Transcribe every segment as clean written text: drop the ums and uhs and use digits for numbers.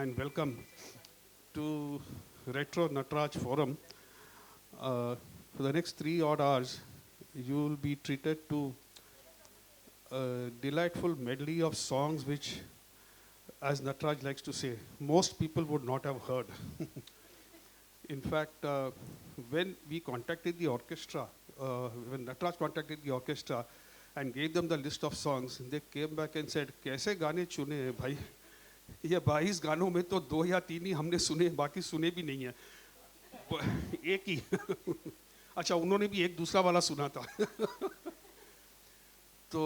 and welcome to Retro Natraj Forum. For the next 3 odd hours, you will be treated to a delightful medley of songs which, as Natraj likes to say, most people would not have heard. In fact, when we contacted the orchestra, when Natraj contacted the orchestra and gave them the list of songs, they came back and said, "कैसे गाने चुने हैं भाई? ये 22 गानों में तो 2 या 3 ही हमने सुने, बाकी सुने भी नहीं है। एक ही।" अच्छा, उन्होंने भी एक दूसरा वाला सुना था। तो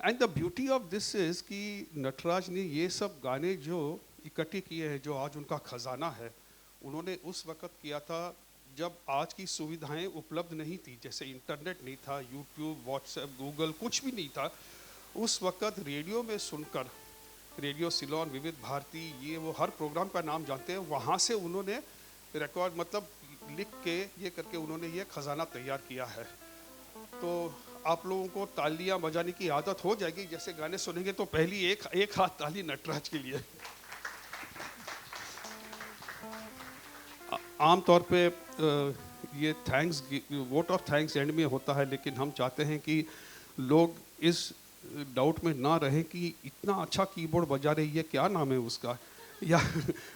and the beauty of this is कि नटराज ने ये सब गाने जो इकट्ठे किए हैं, जो आज उनका खजाना है, उन्होंने उस वक़्त किया था जब आज की सुविधाएं उपलब्ध नहीं थी, जैसे इंटरनेट नहीं था, यूट्यूब, व्हाट्सएप, गूगल कुछ भी नहीं था। उस वक़्त रेडियो में सुनकर, रेडियो सिलोन, विविध भारती, ये वो हर प्रोग्राम का नाम जानते हैं, वहाँ से उन्होंने रिकॉर्ड मतलब लिख के ये करके उन्होंने ये खजाना तैयार किया है। तो आप लोगों को तालियां बजाने की आदत हो जाएगी, जैसे गाने सुनेंगे तो पहली एक हाथ ताली नटराज के लिए। आमतौर पे ये thanks, vote of thanks and में होता है, लेकिन हम चाहते हैं कि लोग इस डाउट में ना रहे कि इतना अच्छा कीबोर्ड बजा रही है, क्या नाम है उसका, या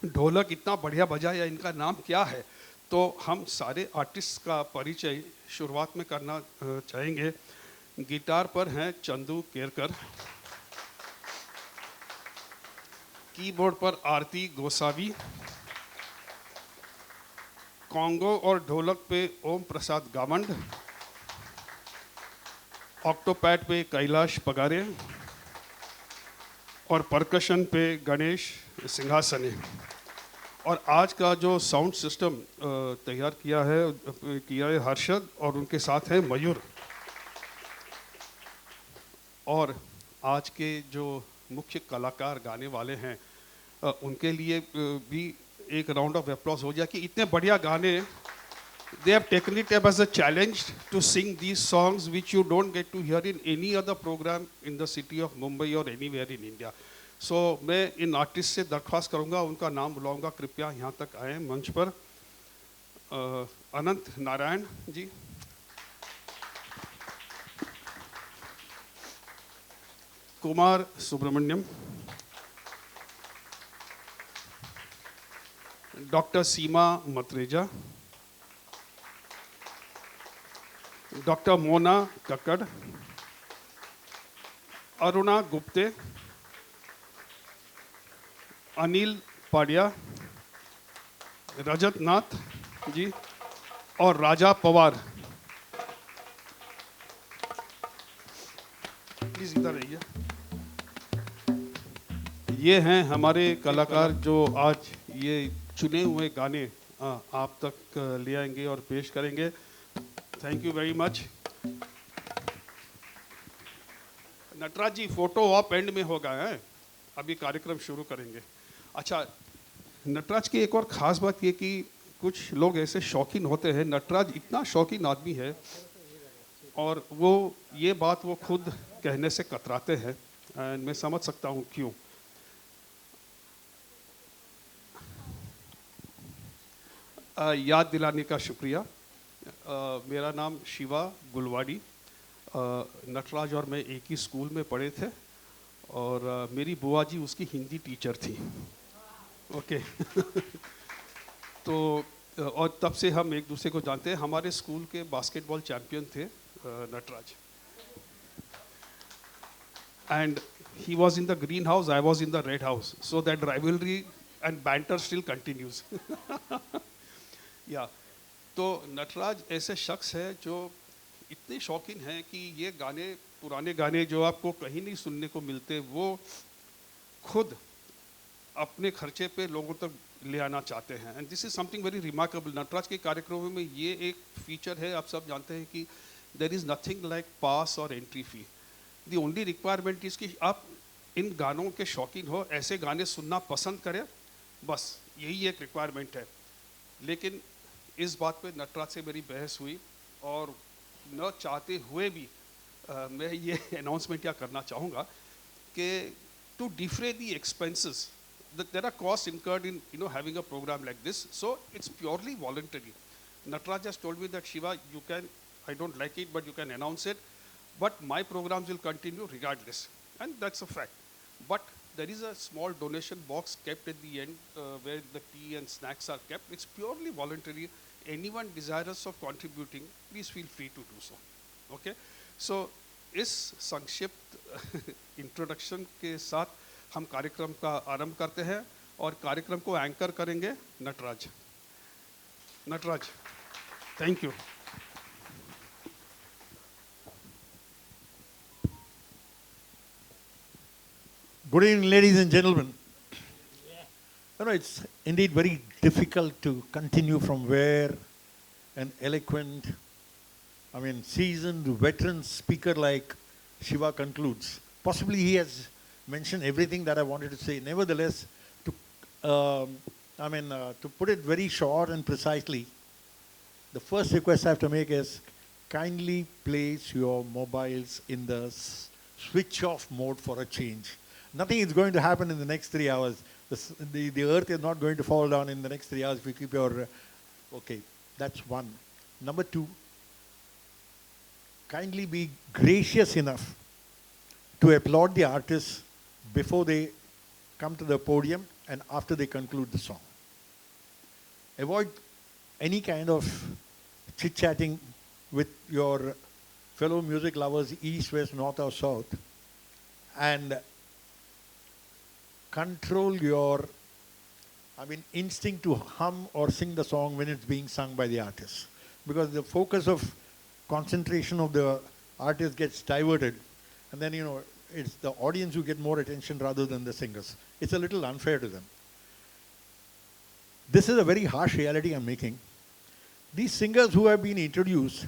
ढोलक इतना बढ़िया बजाया, इनका नाम क्या है। तो हम सारे आर्टिस्ट का परिचय शुरुआत में करना चाहेंगे। गिटार पर हैं चंदू केरकर, कीबोर्ड पर आरती गोसावी, कॉन्गो और ढोलक पे ओम प्रसाद गावंड, ऑक्टोपैड पे कैलाश पगारे और परकशन पे गणेश सिंहासने। और आज का जो साउंड सिस्टम तैयार किया है हर्षद, और उनके साथ हैं मयूर। और आज के जो मुख्य कलाकार गाने वाले हैं, उनके लिए भी एक राउंड ऑफ अप्लॉज हो जाए कि इतने बढ़िया गाने, they have taken it up as a challenge to sing these songs which you don't get to hear in any other program in the city of Mumbai or anywhere in India. So मैं इन artist से दरख्वास्त करूंगा, उनका नाम बुलाऊंगा, कृपया यहाँ तक आए मंच पर। अनंत नारायण जी, कुमार सुब्रमण्यम, डॉक्टर सीमा मतरेजा, डॉक्टर मोना कक्कड़, अरुणा गुप्ते, अनिल पाडिया, रजत नाथ जी और राजा पवार। प्लीज इधर रहिए। ये हैं हमारे कलाकार जो आज ये चुने हुए गाने आप तक ले आएंगे और पेश करेंगे। Thank you very much. Nataraj ji, photo op end में होगा है, अभी कार्यक्रम शुरू करेंगे। अच्छा, नटराज की एक और ख़ास बात ये कि कुछ लोग ऐसे शौकीन होते हैं, नटराज इतना शौकीन आदमी है और वो ये बात वो खुद कहने से कतराते हैं, एंड मैं समझ सकता हूँ क्यों। याद दिलाने का शुक्रिया। मेरा नाम शिवा गुलवाड़ी, नटराज और मैं एक ही स्कूल में पढ़े थे, और मेरी बुआ जी उसकी हिंदी टीचर थी। ओके। तो और तब से हम एक दूसरे को जानते हैं। हमारे स्कूल के बास्केटबॉल चैंपियन थे Nataraj, and he was in the green house, I was in the red house, so that rivalry and banter still continues. या तो नटराज ऐसे शख्स है जो इतने शौकीन हैं कि ये गाने, पुराने गाने जो आपको कहीं नहीं सुनने को मिलते, वो खुद अपने खर्चे पे लोगों तक ले आना चाहते हैं, and this is something very remarkable. Nataraj के कार्यक्रमों में ये एक फीचर है, आप सब जानते हैं कि देयर इज़ नथिंग लाइक पास और entry fee. The only requirement is कि आप इन गानों के शौकीन हो, ऐसे गाने सुनना पसंद करें, बस यही एक रिक्वायरमेंट है। लेकिन इस बात पे नटराज से मेरी बहस हुई, और न चाहते हुए भी मैं ये अनाउंसमेंट क्या करना चाहूँगा कि to defer the expenses there are costs incurred in having a program like this. So it's purely voluntary. Nataraj has told me that Shiva, you can, I don't like it, but you can announce it. But my programs will continue regardless. And that's a fact. But there is a small donation box kept at the end where the tea and snacks are kept. It's purely voluntary. Anyone desirous of contributing, please feel free to do so. Okay? So, इस संक्षिप्त introduction के साथ हम कार्यक्रम का आरंभ करते हैं और कार्यक्रम को एंकर करेंगे Nataraj. Nataraj, thank you. Good evening, ladies and gentlemen. It's indeed very difficult to continue from where an eloquent, seasoned veteran speaker like Shiva concludes. Possibly he has mentioned everything that I wanted to say. Nevertheless, to put it very short and precisely, the first request I have to make is kindly place your mobiles in the switch off mode for a change. Nothing is going to happen in the next 3 hours. The earth is not going to fall down in the next 3 hours if you keep your... Okay, that's one. Number two, kindly be gracious enough to applaud the artists before they come to the podium and after they conclude the song. Avoid any kind of chit-chatting with your fellow music lovers, east, west, north or south, and control your instinct to hum or sing the song when it's being sung by the artist. Because the focus of concentration of the artist gets diverted, and then, it's the audience who get more attention rather than the singers. It's a little unfair to them. This is a very harsh reality I'm making. These singers who have been introduced,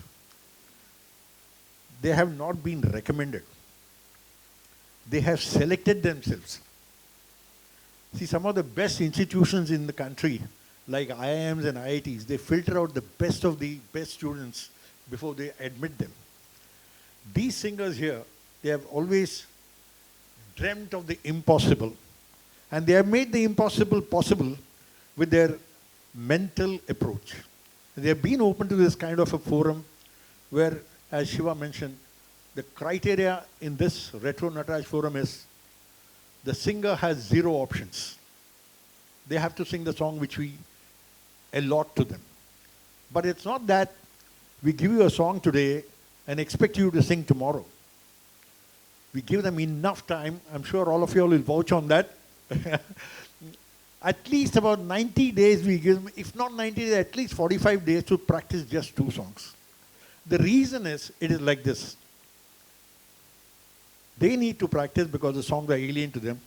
they have not been recommended. They have selected themselves. See, some of the best institutions in the country, like IIMs and IITs, they filter out the best of the best students before they admit them. These singers here, they have always dreamt of the impossible. And they have made the impossible possible with their mental approach. They have been open to this kind of a forum where, as Shiva mentioned, the criteria in this Retro Nataraj forum is the singer has 0 options. They have to sing the song which we allot to them. But it's not that we give you a song today and expect you to sing tomorrow. We give them enough time. I'm sure all of you will vouch on that. At least about 90 days we give them, if not 90 days, at least 45 days to practice just 2 songs. The reason is, it is like this. They need to practice because the songs are alien to them.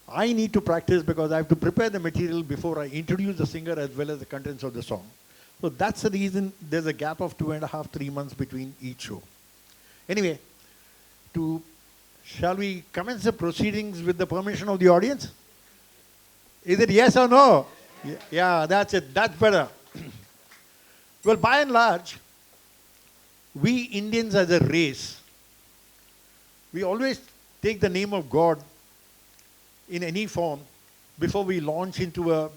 I need to practice because I have to prepare the material before I introduce the singer as well as the contents of the song. So that's the reason there's a gap of 2.5, 3 months between each show. Anyway, shall we commence the proceedings with the permission of the audience? Is it yes or no? Yeah, that's it. That's better. Well, by and large, we Indians as a race, we always take the name of God in any form before we launch into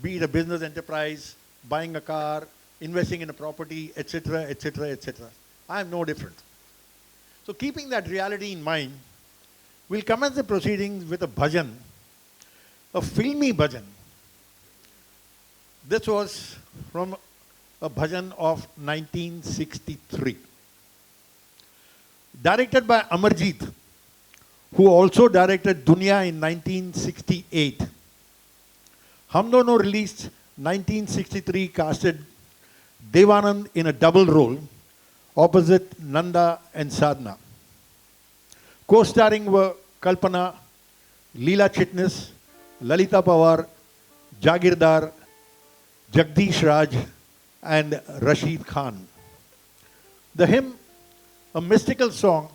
be it a business enterprise, buying a car, investing in a property, etc., etc., etc. I am no different. So keeping that reality in mind, we'll commence the proceedings with a bhajan, a filmy bhajan. This was from a bhajan of 1963. Directed by Amarjeet, who also directed Dunya in 1968. Hum Dono released 1963, casted Devanand in a double role opposite Nanda and Sadhna. Co-starring were Kalpana, Leela Chitnis, Lalita Pawar, Jagirdar, Jagdish Raj and Rashid Khan. The hymn, a mystical song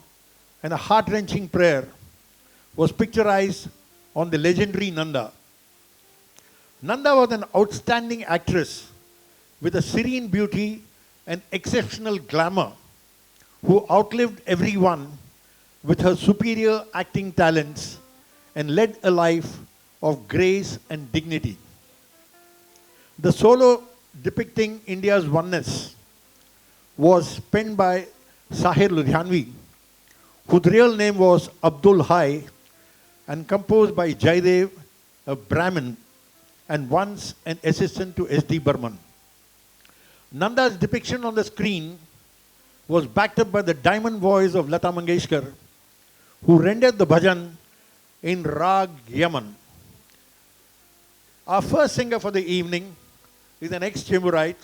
and a heart-wrenching prayer, was picturized on the legendary Nanda. Nanda was an outstanding actress with a serene beauty and exceptional glamour who outlived everyone with her superior acting talents and led a life of grace and dignity. The solo depicting India's oneness was penned by Sahir Ludhianvi, whose real name was Abdul Hai, and composed by Jaidev, a Brahmin, and once an assistant to S.D. Burman. Nanda's depiction on the screen was backed up by the diamond voice of Lata Mangeshkar, who rendered the bhajan in Rag Yaman. Our first singer for the evening is an ex-Chemurite.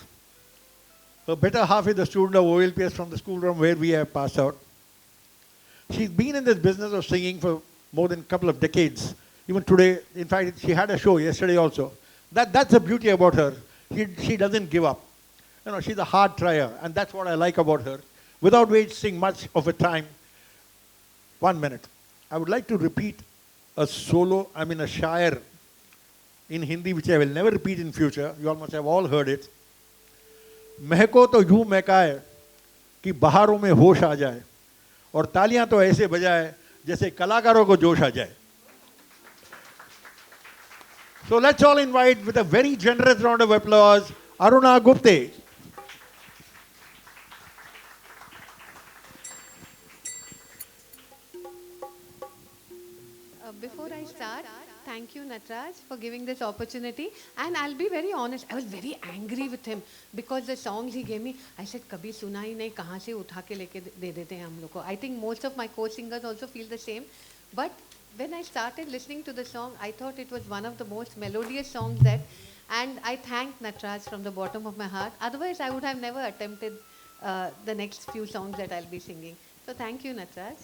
Her better half is a student of OLPS from the school from where we have passed out. She's been in this business of singing for more than a couple of decades. Even today, in fact, she had a show yesterday also. That's the beauty about her. She doesn't give up. You know, she's a hard trier, and that's what I like about her. Without wasting much of her time, 1 minute. I would like to repeat a shayar in Hindi, which I will never repeat in future. You all must have all heard it. महको तो यूं महकाए कि बहारों में होश आ जाए और तालियां तो ऐसे बजाए जैसे कलाकारों को जोश आ जाए. So let's all invite with a very generous round of applause Aruna Gupte. Before I start, thank you, Natraj, for giving this opportunity. And I'll be very honest, I was very angry with him because the songs he gave me, I said, kabhi suna hi nahi, kahan se utha ke leke de dete hain hum log ko. I think most of my co-singers also feel the same. But when I started listening to the song, I thought it was one of the most melodious songs that, and I thank Natraj from the bottom of my heart. Otherwise, I would have never attempted the next few songs that I'll be singing. So thank you, Natraj.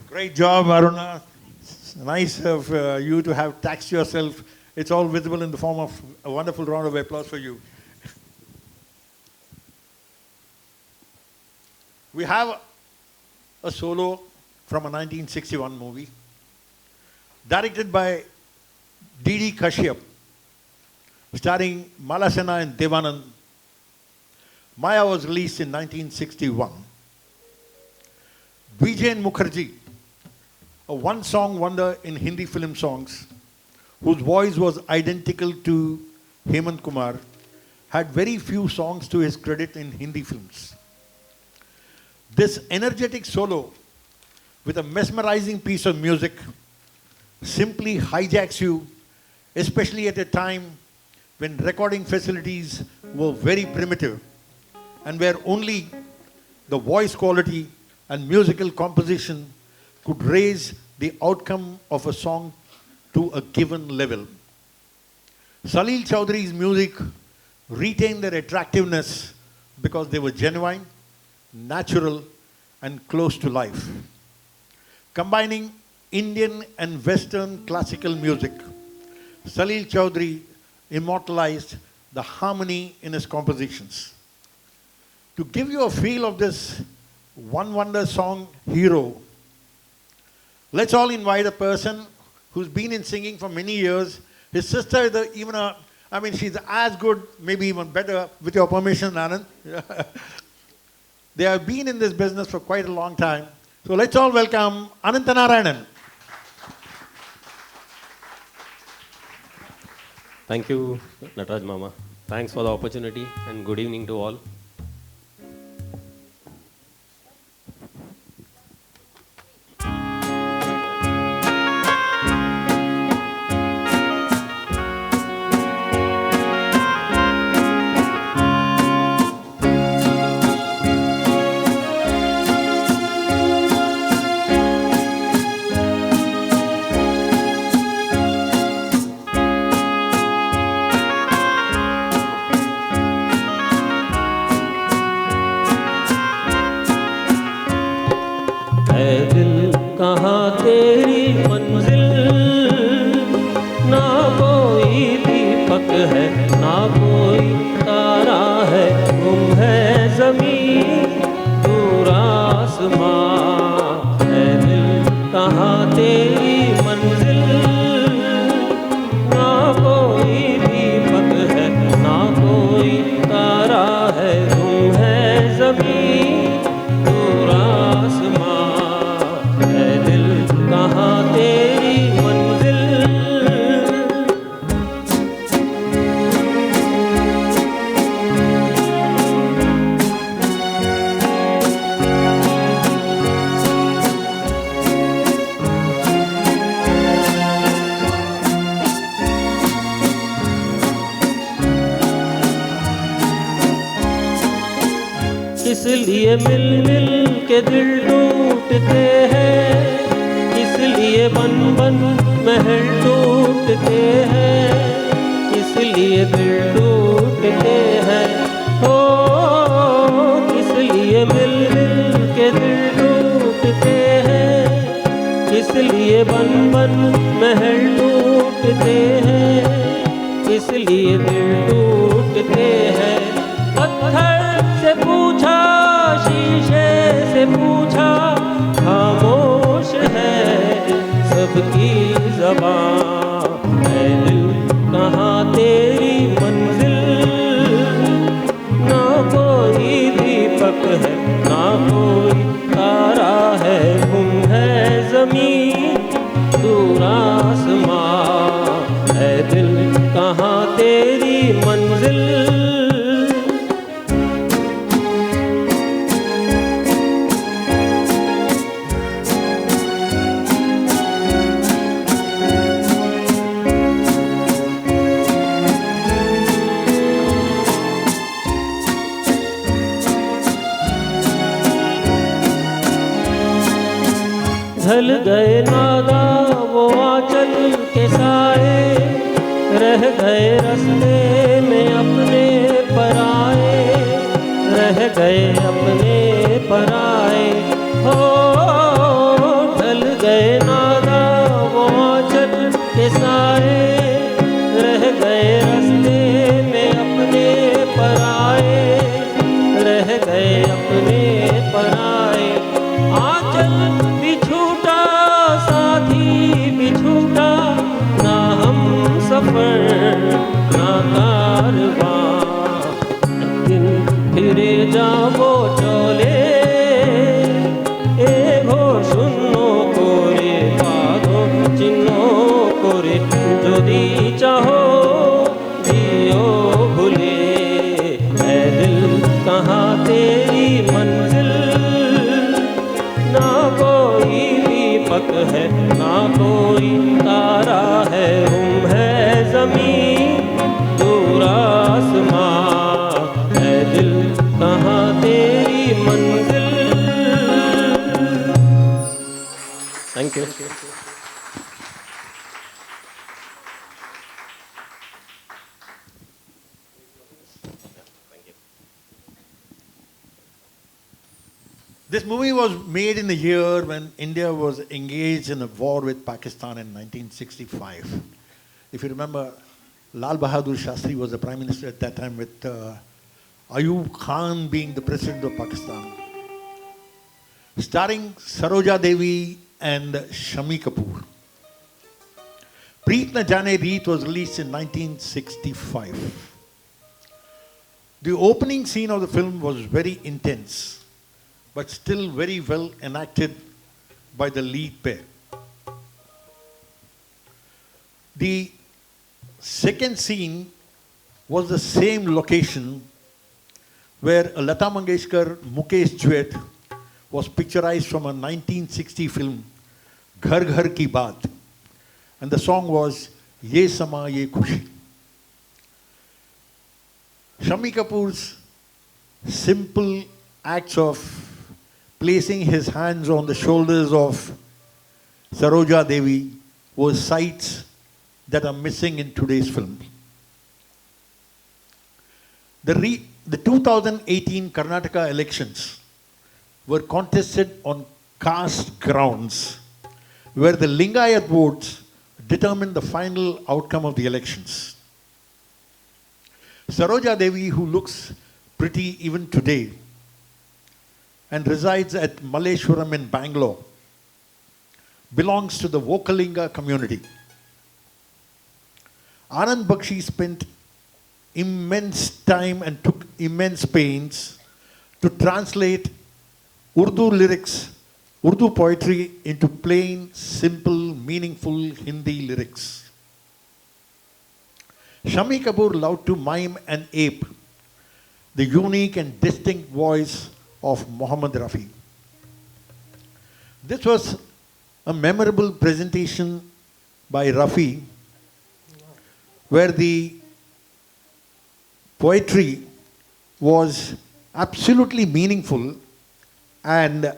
Great job, Aruna. It's nice of you to have taxed yourself. It's all visible in the form of a wonderful round of applause for you. We have a solo from a 1961 movie, directed by D.D. Kashyap, starring Malasena and Devanand. Maya was released in 1961. Vijayan Mukherjee, a one-song wonder in Hindi film songs, whose voice was identical to Hemant Kumar, had very few songs to his credit in Hindi films. This energetic solo, with a mesmerizing piece of music, simply hijacks you, especially at a time when recording facilities were very primitive and where only the voice quality and musical composition could raise the outcome of a song to a given level. Salil Chowdhury's music retained their attractiveness because they were genuine, natural, and close to life. Combining Indian and Western classical music, Salil Chowdhury immortalized the harmony in his compositions. To give you a feel of this one wonder song hero, let's all invite a person who's been in singing for many years. His sister is she's as good, maybe even better, with your permission, Anand. They have been in this business for quite a long time. So let's all welcome Anantanarayanan. Thank you, Nataraj Mama. Thanks for the opportunity and good evening to all. कहाँ तेरी मंजिल, ना कोई दीपक है ना कोई तारा है, गुम है ज़मीं दूर आसमां। है दिल कहाँ तेरी मंजिल, ना कोई दीपक है ना कोई तारा है, गुम है ज़मीं दूर आसमां। कहाँ तेरी मंजिल। किस लिए मिल मिल के दिल टूटते हैं, इसलिए बन बन महल टूटते हैं, इसलिए दिल टूटते हैं। हो इसलिए मिल मिल के दिल टूटते हैं, इसलिए बन बन महल टूटते हैं, इसलिए दिल टूटते हैं। पत्थर से पूछा शीशे से पूछा, खामोश है सबकी ज़बां। है दिल कहाँ तेरी मंजिल, ना कोई दीपक है ना कोई तारा है, गुम है ज़मीं दूर आसमां। है दिल कहाँ तेरी मंजिल। ढल गए नादा वो आंचल के साए, रह गए रास्ते में अपने पराए, रह गए अपने पराए। हो ढल ফিরে যাব চলে এ ঘোর শূন্য করে পাদ চিহ্ন করে যদি চাহো जियो भूले ऐ दिल कहाँ तेरी मंजिल ना कोई दीपक है ना कोई तारा है हम है ज़मीं दूर आसमां ऐ दिल कहाँ तेरी मंजिल thank you This movie was made in the year when India was engaged in a war with Pakistan in 1965. If you remember, Lal Bahadur Shastri was the Prime Minister at that time with Ayub Khan being the President of Pakistan. Starring Saroja Devi and Shami Kapoor. Preet Na Jane Reet was released in 1965. The opening scene of the film was very intense, but still very well enacted by the lead pair. The second scene was the same location where a Lata Mangeshkar Mukesh duet was picturized from a 1960 film, Ghar Ghar Ki Baat, and the song was Ye Sama Ye Khushi. Shami Kapoor's simple acts of placing his hands on the shoulders of Saroja Devi were sights that are missing in today's film. The 2018 Karnataka elections were contested on caste grounds, where the Lingayat votes determined the final outcome of the elections. Saroja Devi, who looks pretty even today, and resides at Malleshwaram in Bangalore, belongs to the Vokalinga community. Anand Bakshi spent immense time and took immense pains to translate Urdu lyrics, Urdu poetry into plain, simple, meaningful Hindi lyrics. Shami Kapoor loved to mime and ape the unique and distinct voice of Muhammad Rafi. This was a memorable presentation by Rafi, where the poetry was absolutely meaningful, and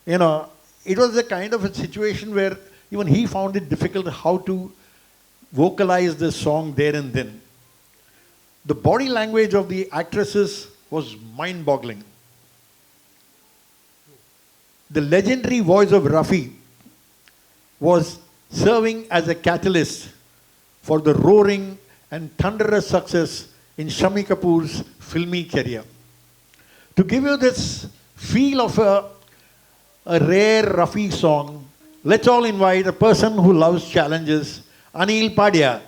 it was a kind of a situation where even he found it difficult how to vocalize the song there and then. The body language of the actresses was mind-boggling. The legendary voice of Rafi was serving as a catalyst for the roaring and thunderous success in Shami Kapoor's filmy career. To give you this feel of a rare Rafi song, let's all invite a person who loves challenges, Anil Padia.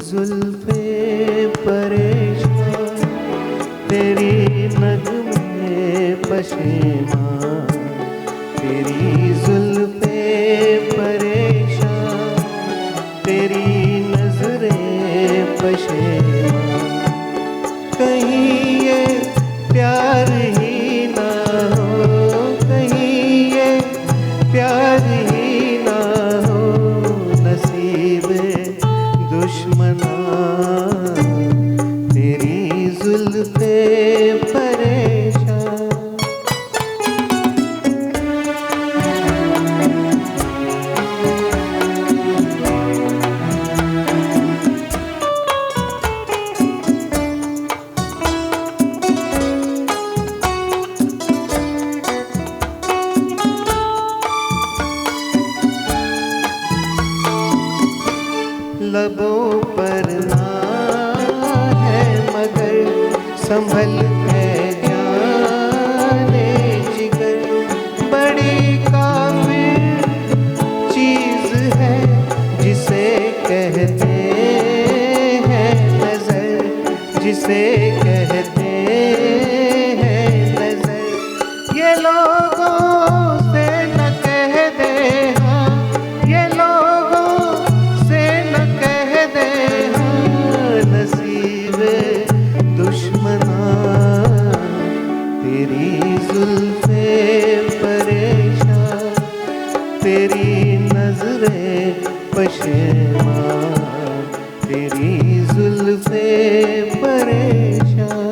जुल्फे परेशान तेरी नगमे पशेमान तेरी जुल्फे परेशान तेरी नजरें पशेमान कहीं ये प्यार ही ना हो कहीं ये प्यार ही ना हो नसीब दुश्मना तेरी लबों पर ना है मगर संभल है जाने जिगर बड़ी काफिर चीज है जिसे कहते हैं नजर जिसे कहते हैं नजर ये लोगों से न कह दे हाँ ये लोगों से न कह दे हाँ नसीब दुश्मना तेरी जुल्फे परेशान तेरी नजरें पशेमान तेरी जुल्फे परेशान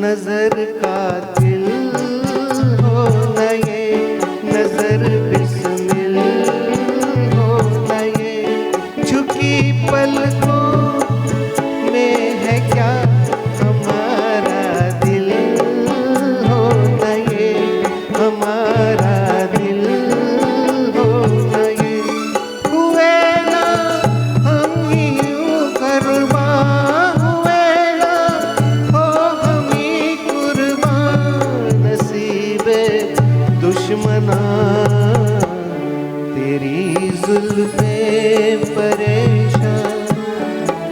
नजर का दिल हो न ये नजर बिस्मिल हो न ये झुकी पलकों में है क्या हमारा दिल हो न ये हमारा दिल हो न ये हुए ना हम ही यूं कुर्बान हुए ना हो हम ही कुर्बान नसीबे दुश्मना तेरी जुल्फे परेशान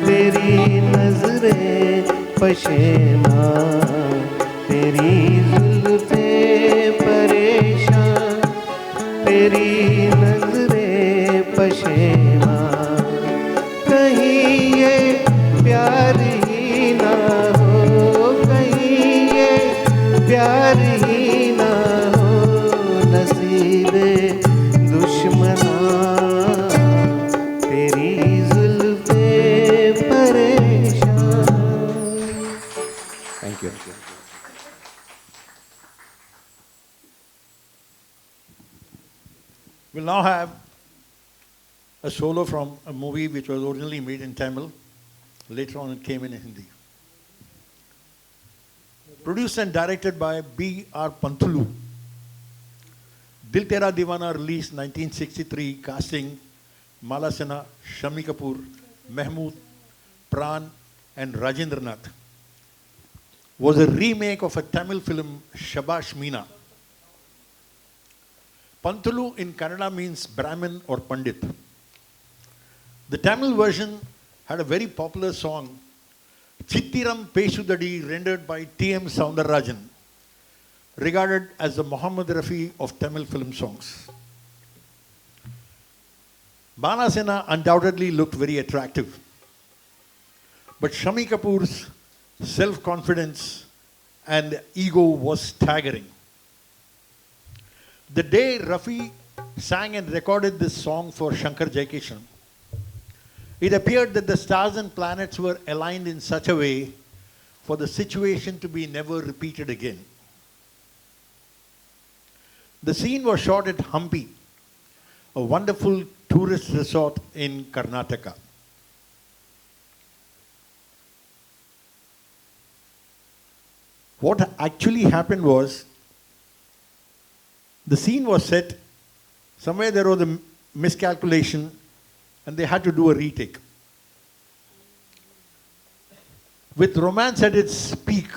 तेरी नजरें पशेमान तेरी जुल्फे परेशान तेरी नजरें पशेमान कहीं ये प्यार ही ना हो कहीं ये प्यार ही ना हो नसीबे दुश्मना तेरी जुल्फे परेशान thank you We'll now have a solo from a movie which was originally made in Tamil. Later on it came in Hindi. Produced and directed by B.R. Panthulu. Dil Tera Deewana released 1963, casting Mala Sinha, Shami Kapoor, Mehmood, Pran and Rajendra Nath. Was a remake of a Tamil film Shabash Meena. Panthulu in Kannada means Brahmin or Pandit. The Tamil version had a very popular song, Chittiram Pesudadi, rendered by T.M. Soundararajan, regarded as the Muhammad Rafi of Tamil film songs. Bala Sinha undoubtedly looked very attractive, but Shami Kapoor's self-confidence and ego was staggering. The day Rafi sang and recorded this song for Shankar Jaikishan, it appeared that the stars and planets were aligned in such a way for the situation to be never repeated again. The scene was shot at Hampi, a wonderful tourist resort in Karnataka. What actually happened was, the scene was set, somewhere there was a miscalculation and they had to do a retake. With romance at its peak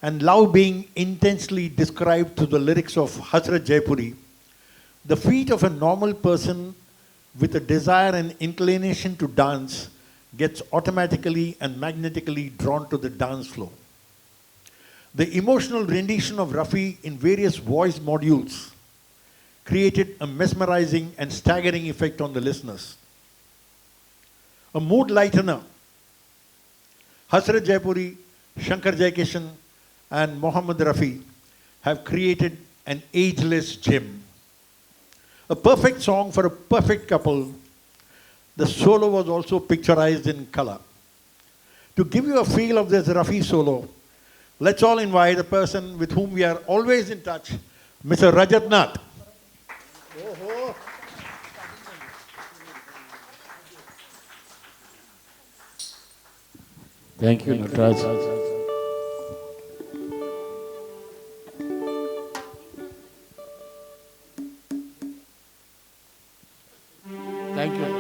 and love being intensely described through the lyrics of Hasrat Jaipuri, the feet of a normal person with a desire and inclination to dance gets automatically and magnetically drawn to the dance floor. The emotional rendition of Rafi in various voice modules created a mesmerizing and staggering effect on the listeners. A mood lightener, Hasrat Jaipuri, Shankar Jaikishan and Muhammad Rafi have created an ageless gem. A perfect song for a perfect couple. The solo was also picturized in color. To give you a feel of this Rafi solo, let's all invite a person with whom we are always in touch, Mr. Rajat Nath. Thank you, Nataraj. Thank you.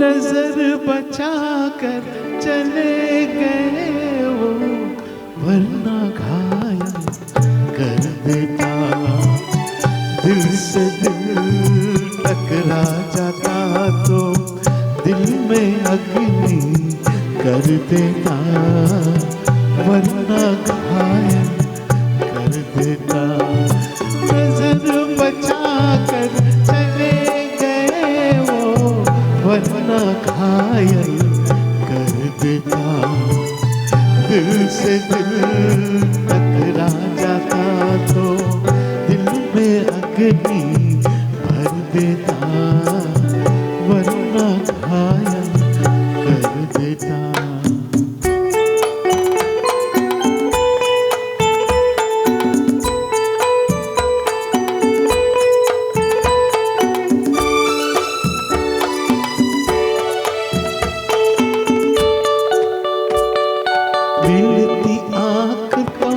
नजर बचा कर चले गए वो, वरना घायल कर देता। दिल से दिल टकरा जाता तो दिल में अग्नि कर देता, वरना घायल कर देता। नजर बचा कर चले गए वो, वरना घायल कर देता। दिल से दिल टकरा जाता तो दिल में अग्नि भर देता, वरना घायल कर देता। मिलती आँख को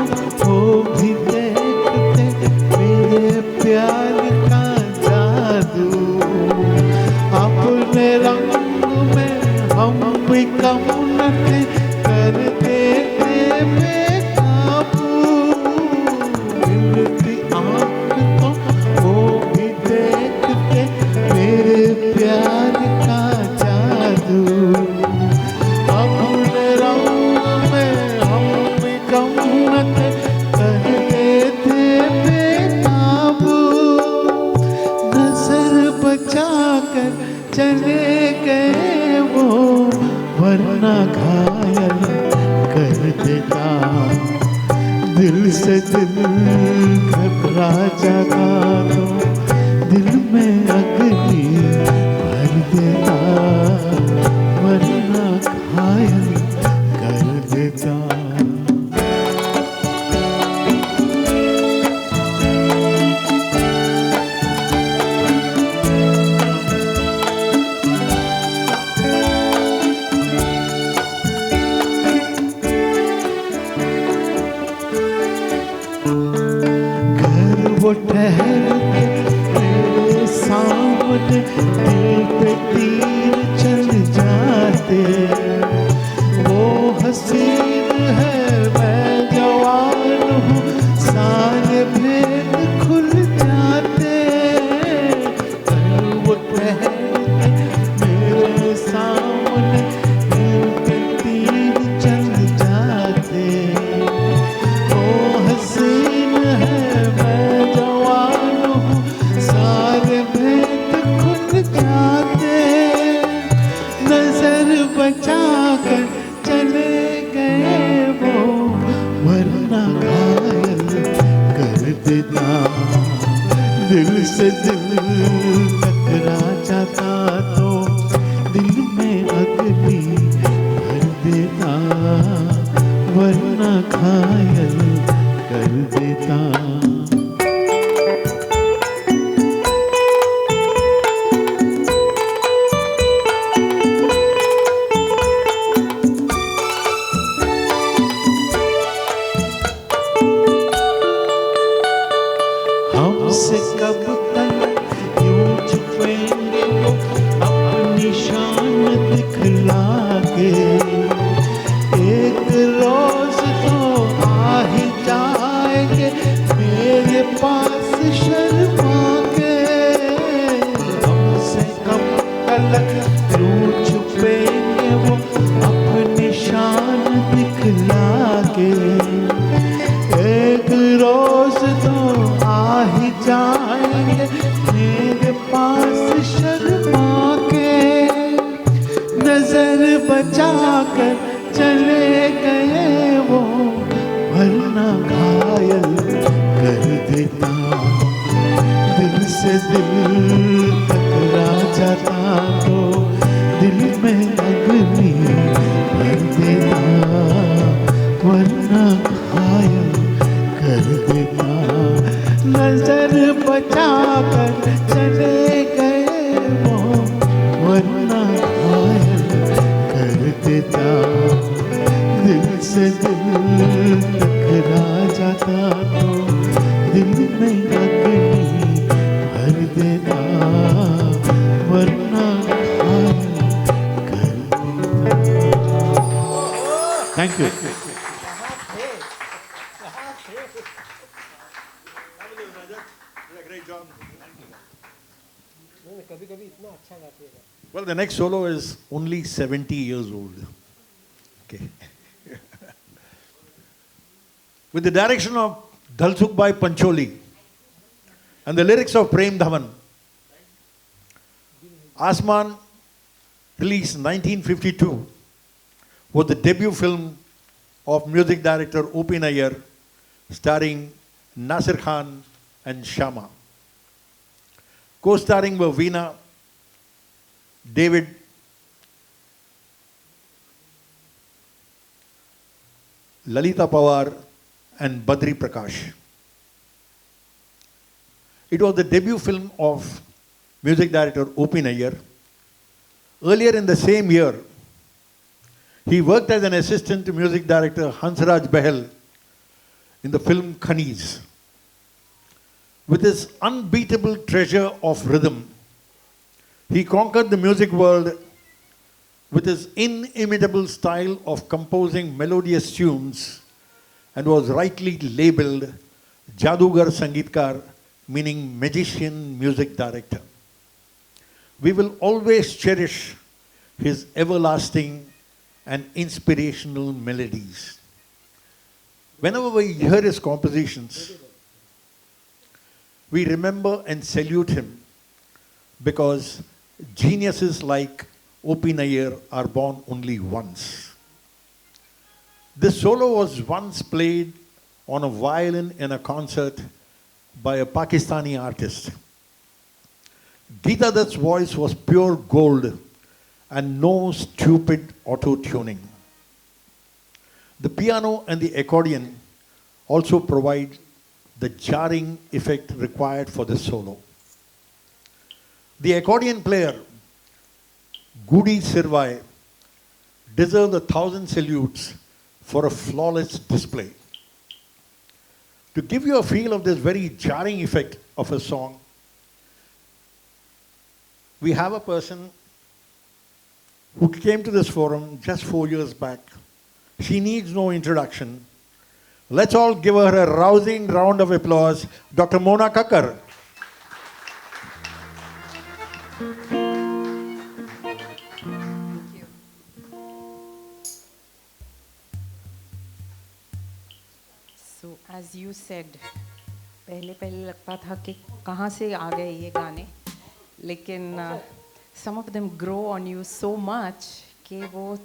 वो भी देखते मेरे प्यार का जादू। अपने रंग में हम भी कम न थे, कर देते बेकाबू। मिलती आँख को वो भी देखते मेरे प्यार का जादू। अपने रंग में हम भी कम न थे, कर देते बेकाबू। नजर बचा कर चले गए वो, वरना घायल कर देता। दिल से दिल घबरा जाता तो दिल में अग्नि भर देता, वरना घायल कर देता। घर वो ठहर के मेरे सामने, दिल पे तीर चल जाते। वो हसीन है मैं जवान हूँ, सारे भेद खुल जाते। घर वो ठहर के मेरे सामने, दिल पे तीर चल जाते। वो हसीन है मैं जवान हूँ, सारे भेद खुल जाते। नजर बचा कर चले गए वो, वरना घायल कर देता। दिल से दिल टकरा जाता तो दिल में अग्नि भर देता, वरना घायल कर देता। हमसे कब तक यूं छुपेंगे वो, अपनी शान दिखला के। एक रोज तो आ ही जाएंगे मेरे पास शर्मा के। हमसे कब तक यूं छुपेंगे वो, अपनी शान दिखला के। एक रोज तो आ ही जाएंगे मेरे पास शर्मा के। नजर बचा कर चले गए वो, जाता तो दिल में अग्नि भर देता, वरना घायल कर देता। नजर बचा कर चले गए वो, वरना घायल कर देता। दिल से दिल टकरा जाता तो दिल में अग्नि भर देता, वरना घायल कर देता। Thank you. Well, the next solo is only 70 years old. Okay. With the direction of Dhalsukbhai Pancholi and the lyrics of Prem Dhawan, Asman, released 1952, was the debut film of music director O.P. Nayyar, starring Nasir Khan and Shama. Co-starring were Veena, David, Lalita Pawar and Badri Prakash. It was the debut film of music director O.P. Nayyar. Earlier in the same year, he worked as an assistant to music director Hansraj Bahel in the film Khaniz. With his unbeatable treasure of rhythm, he conquered the music world with his inimitable style of composing melodious tunes and was rightly labeled Jadugar Sangeetkar, meaning magician music director. We will always cherish his everlasting and inspirational melodies. Whenever we hear his compositions, we remember and salute him because geniuses like O.P. Nayyar are born only once. This solo was once played on a violin in a concert by a Pakistani artist. Geeta Dutt's voice was pure gold and no stupid auto-tuning. The piano and the accordion also provide the jarring effect required for the solo. The accordion player, Gudi Sirvai, deserves 1,000 salutes for a flawless display. To give you a feel of this very jarring effect of a song, we have a person who came to this forum just 4 years back. She needs no introduction. Let's all give her a rousing round of applause, Dr. Mona Kakkar. So as you said, पहले पहले लगता था कि कहाँ से आ गए ये गाने, लेकिन some of them grow on you so much कि वो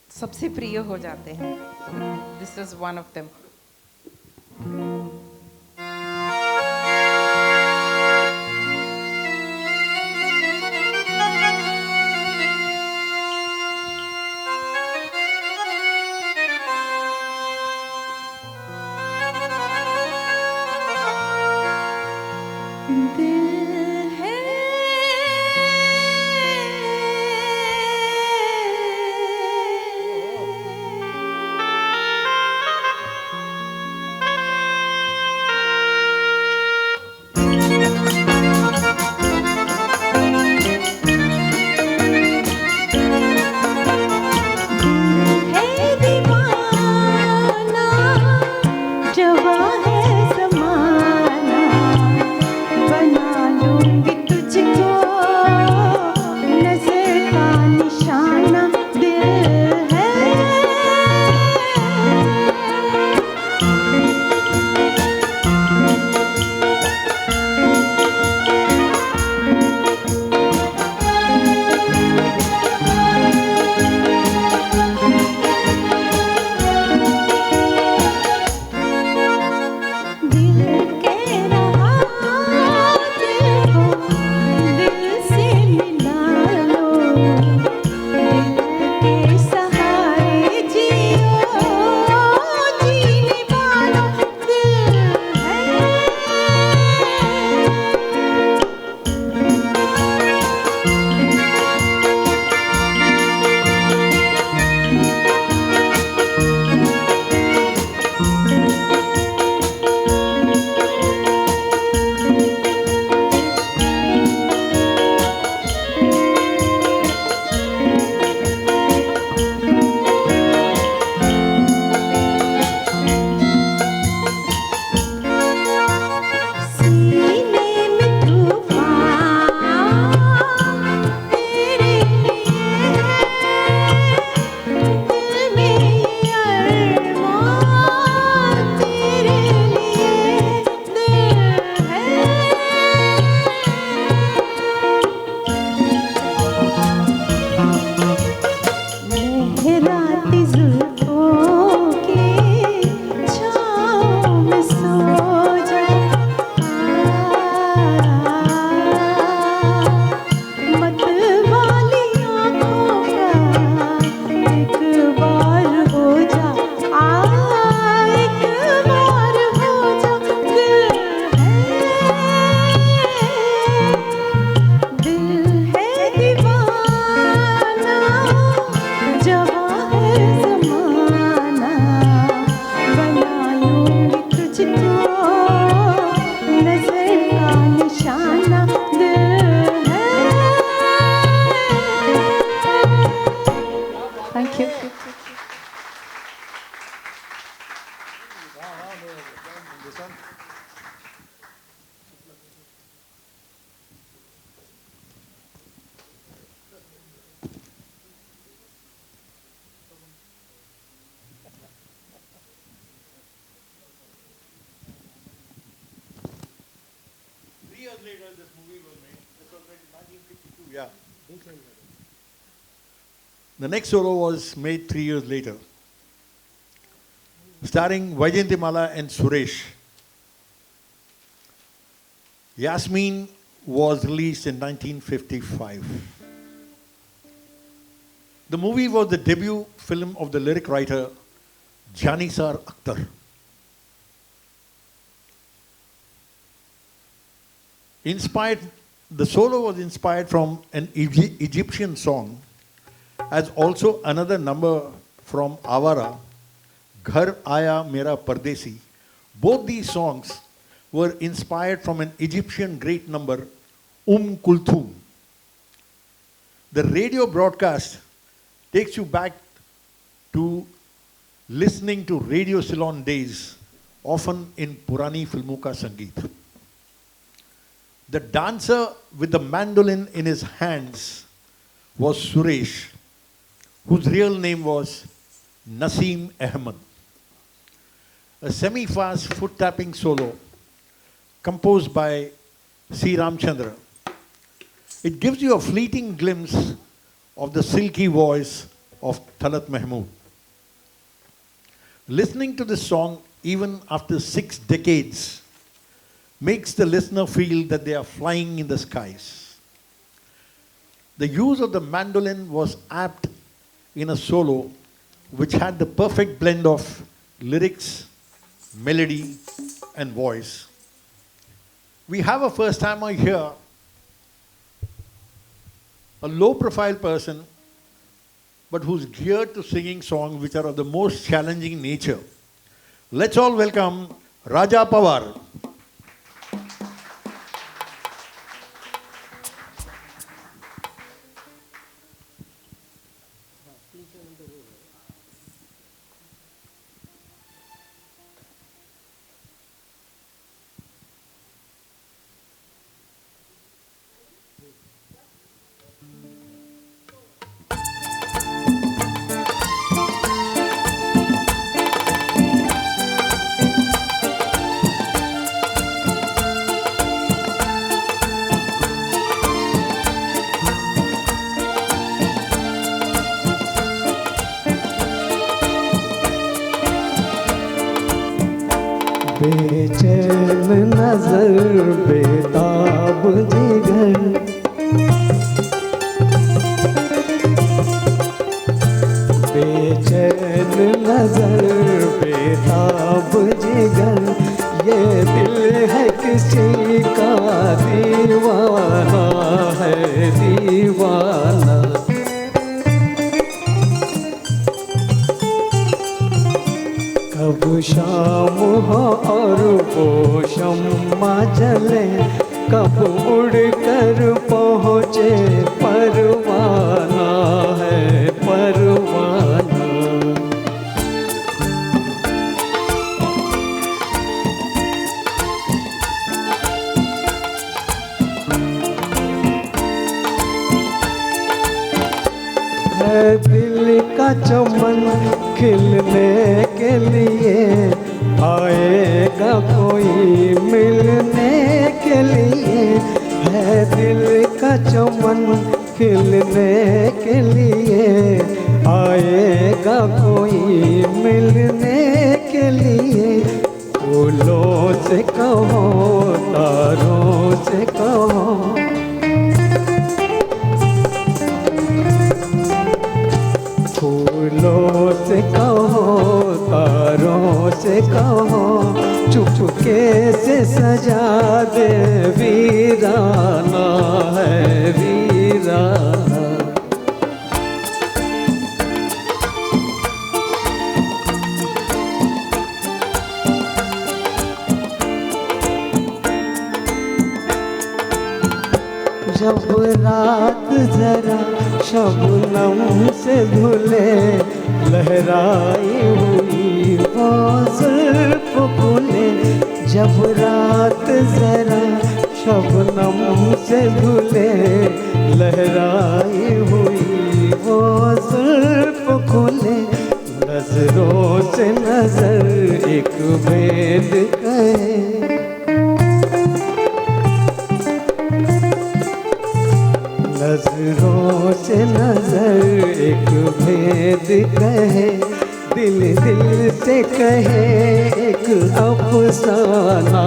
सबसे प्रिय हो जाते हैं. This is one of them. later this movie was made. This was made in 1952, yeah. The next solo was made 3 years later, starring Vaijayantimala and Suresh. Yasmin was released in 1955. The movie was the debut film of the lyric writer Janisar Akhtar. The solo was inspired from an Egyptian song, as also another number from Awara, Ghar Aya Mera Pardesi. Both these songs were inspired from an Egyptian great number, Kulthum. The radio broadcast takes you back to listening to Radio Ceylon days, often in Purani Filmon Ka Sangeet. The dancer with the mandolin in his hands was Suresh, whose real name was Naseem Ahmed. A semi-fast foot-tapping solo composed by C. Ramchandra. It gives you a fleeting glimpse of the silky voice of Talat Mahmood. Listening to this song even after 6 decades makes the listener feel that they are flying in the skies. The use of the mandolin was apt in a solo which had the perfect blend of lyrics, melody, and voice. We have a first-timer here, a low-profile person, but who's geared to singing songs which are of the most challenging nature. Let's all welcome Raja Pawar. बेचैन नजर बेताब जिगर बेचैन नजर बेताब जिगर ये दिल है किसी का दीवाना है दीवाना कब शाम हो और वो शम्मा जले कब उड़ कर पहुँचे परवाना है परवाना है दिल का चमन खिलने के लिए आएगा कोई मिलने के लिए है दिल का चमन खिलने के लिए आएगा कोई मिलने के लिए फूलों से कहो तारों से कहो फूलों से कहो तारों से कहो चुपके से सजा दे वीराना है वीराना जब रात जरा शबनम से धुले लहराई हुई वो जुल्फ खुले जब रात जरा शबनम से धुले लहराई हुई वो जुल्फ खुले नजरों से नजर एक भेद कहे नजरों से नजर एक भेद कहे, दिल दिल से कहे एक अफसाना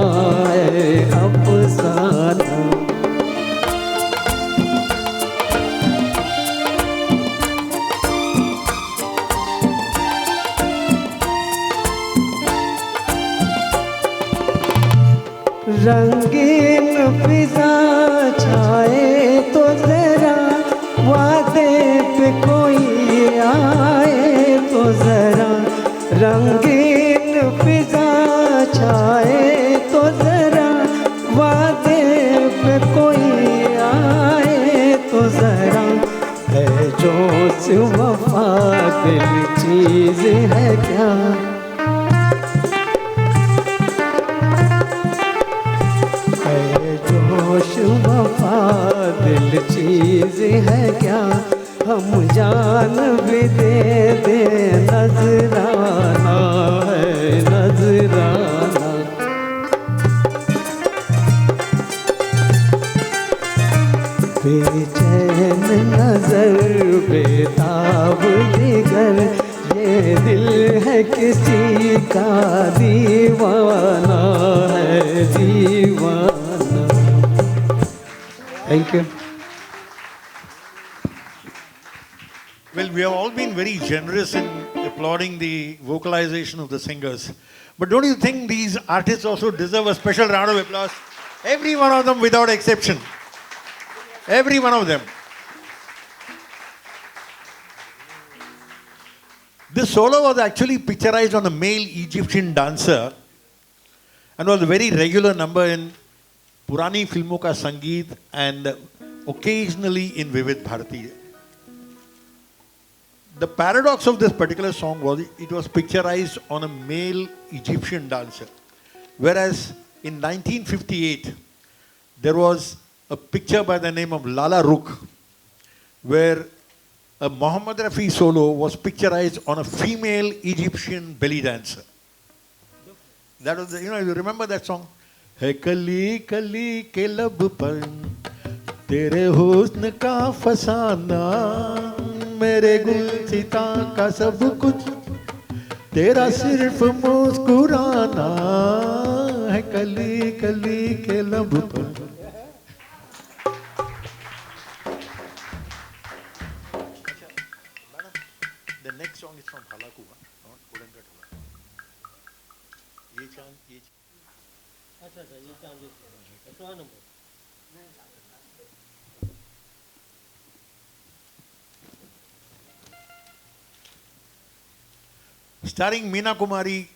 है अफसाना। रंगीन फिजा छाए तो जरा वादे पे कोई आए तो जरा, रंगीन फिजा छाए तो जरा वादे पे कोई आए तो जरा, है जोश वफा दिल चीज है क्या, जोश वफा दिल चीज है क्या, हम जान भी दे दे नजराना है नजराना। बेचैन नजर बेताब जिगर, ये दिल है किसी का दीवाना है दीवाना। Thank you. Well, we have all been very generous in applauding the vocalization of the singers. But don't you think these artists also deserve a special round of applause? Every one of them without exception. Every one of them. This solo was actually picturized on a male Egyptian dancer and was a very regular number in Purani Filmon Ka Sangeet and occasionally in Vivid Bharati. The paradox of this particular song was it was picturized on a male Egyptian dancer. Whereas in 1958, there was a picture by the name of Lala Rukh, where a Muhammad Rafi solo was picturized on a female Egyptian belly dancer. That was, you remember that song? है कली कली के लब पर तेरे हुस्न का फसाना, मेरे गुलसिता का सब कुछ तेरा सिर्फ मुस्कुराना, है कली कली के लब पर। The next song is from Halaku, not Kulangat. ये चांद ये अच्छा अच्छा ये चांदी अठवा number. Starring Meena Kumari,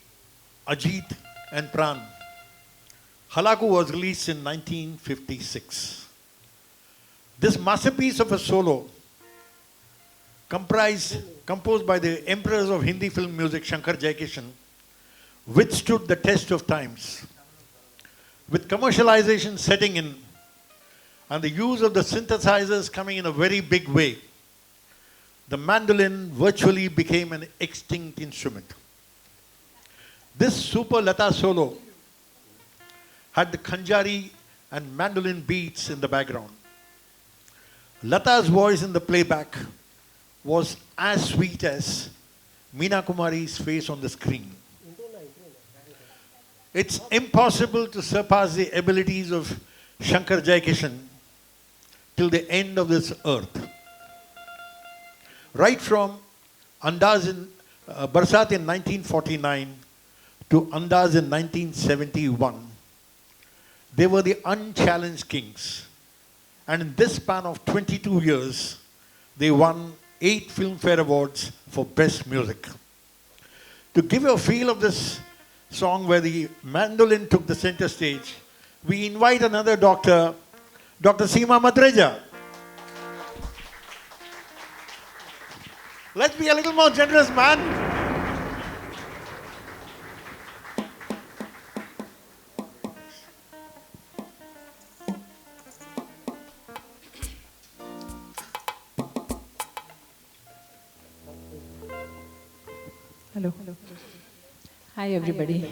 Ajit and Pran, Halaku was released in 1956. This masterpiece of a solo, composed by the emperors of Hindi film music, Shankar Jaikishan, withstood the test of times. With commercialization setting in and the use of the synthesizers coming in a very big way, the mandolin virtually became an extinct instrument. This Super Lata solo had the khanjari and mandolin beats in the background. Lata's voice in the playback was as sweet as Meena Kumari's face on the screen. It's impossible to surpass the abilities of Shankar Jaikishan till the end of this earth. Right from Andaz in Barsat in 1949 to Andaz in 1971, they were the unchallenged kings. And in this span of 22 years, they won 8 Filmfare Awards for Best Music. To give you a feel of this song where the mandolin took the center stage, we invite another doctor, Dr. Seema Madreja. Let's be a little more generous, man. Hello. Hi, everybody.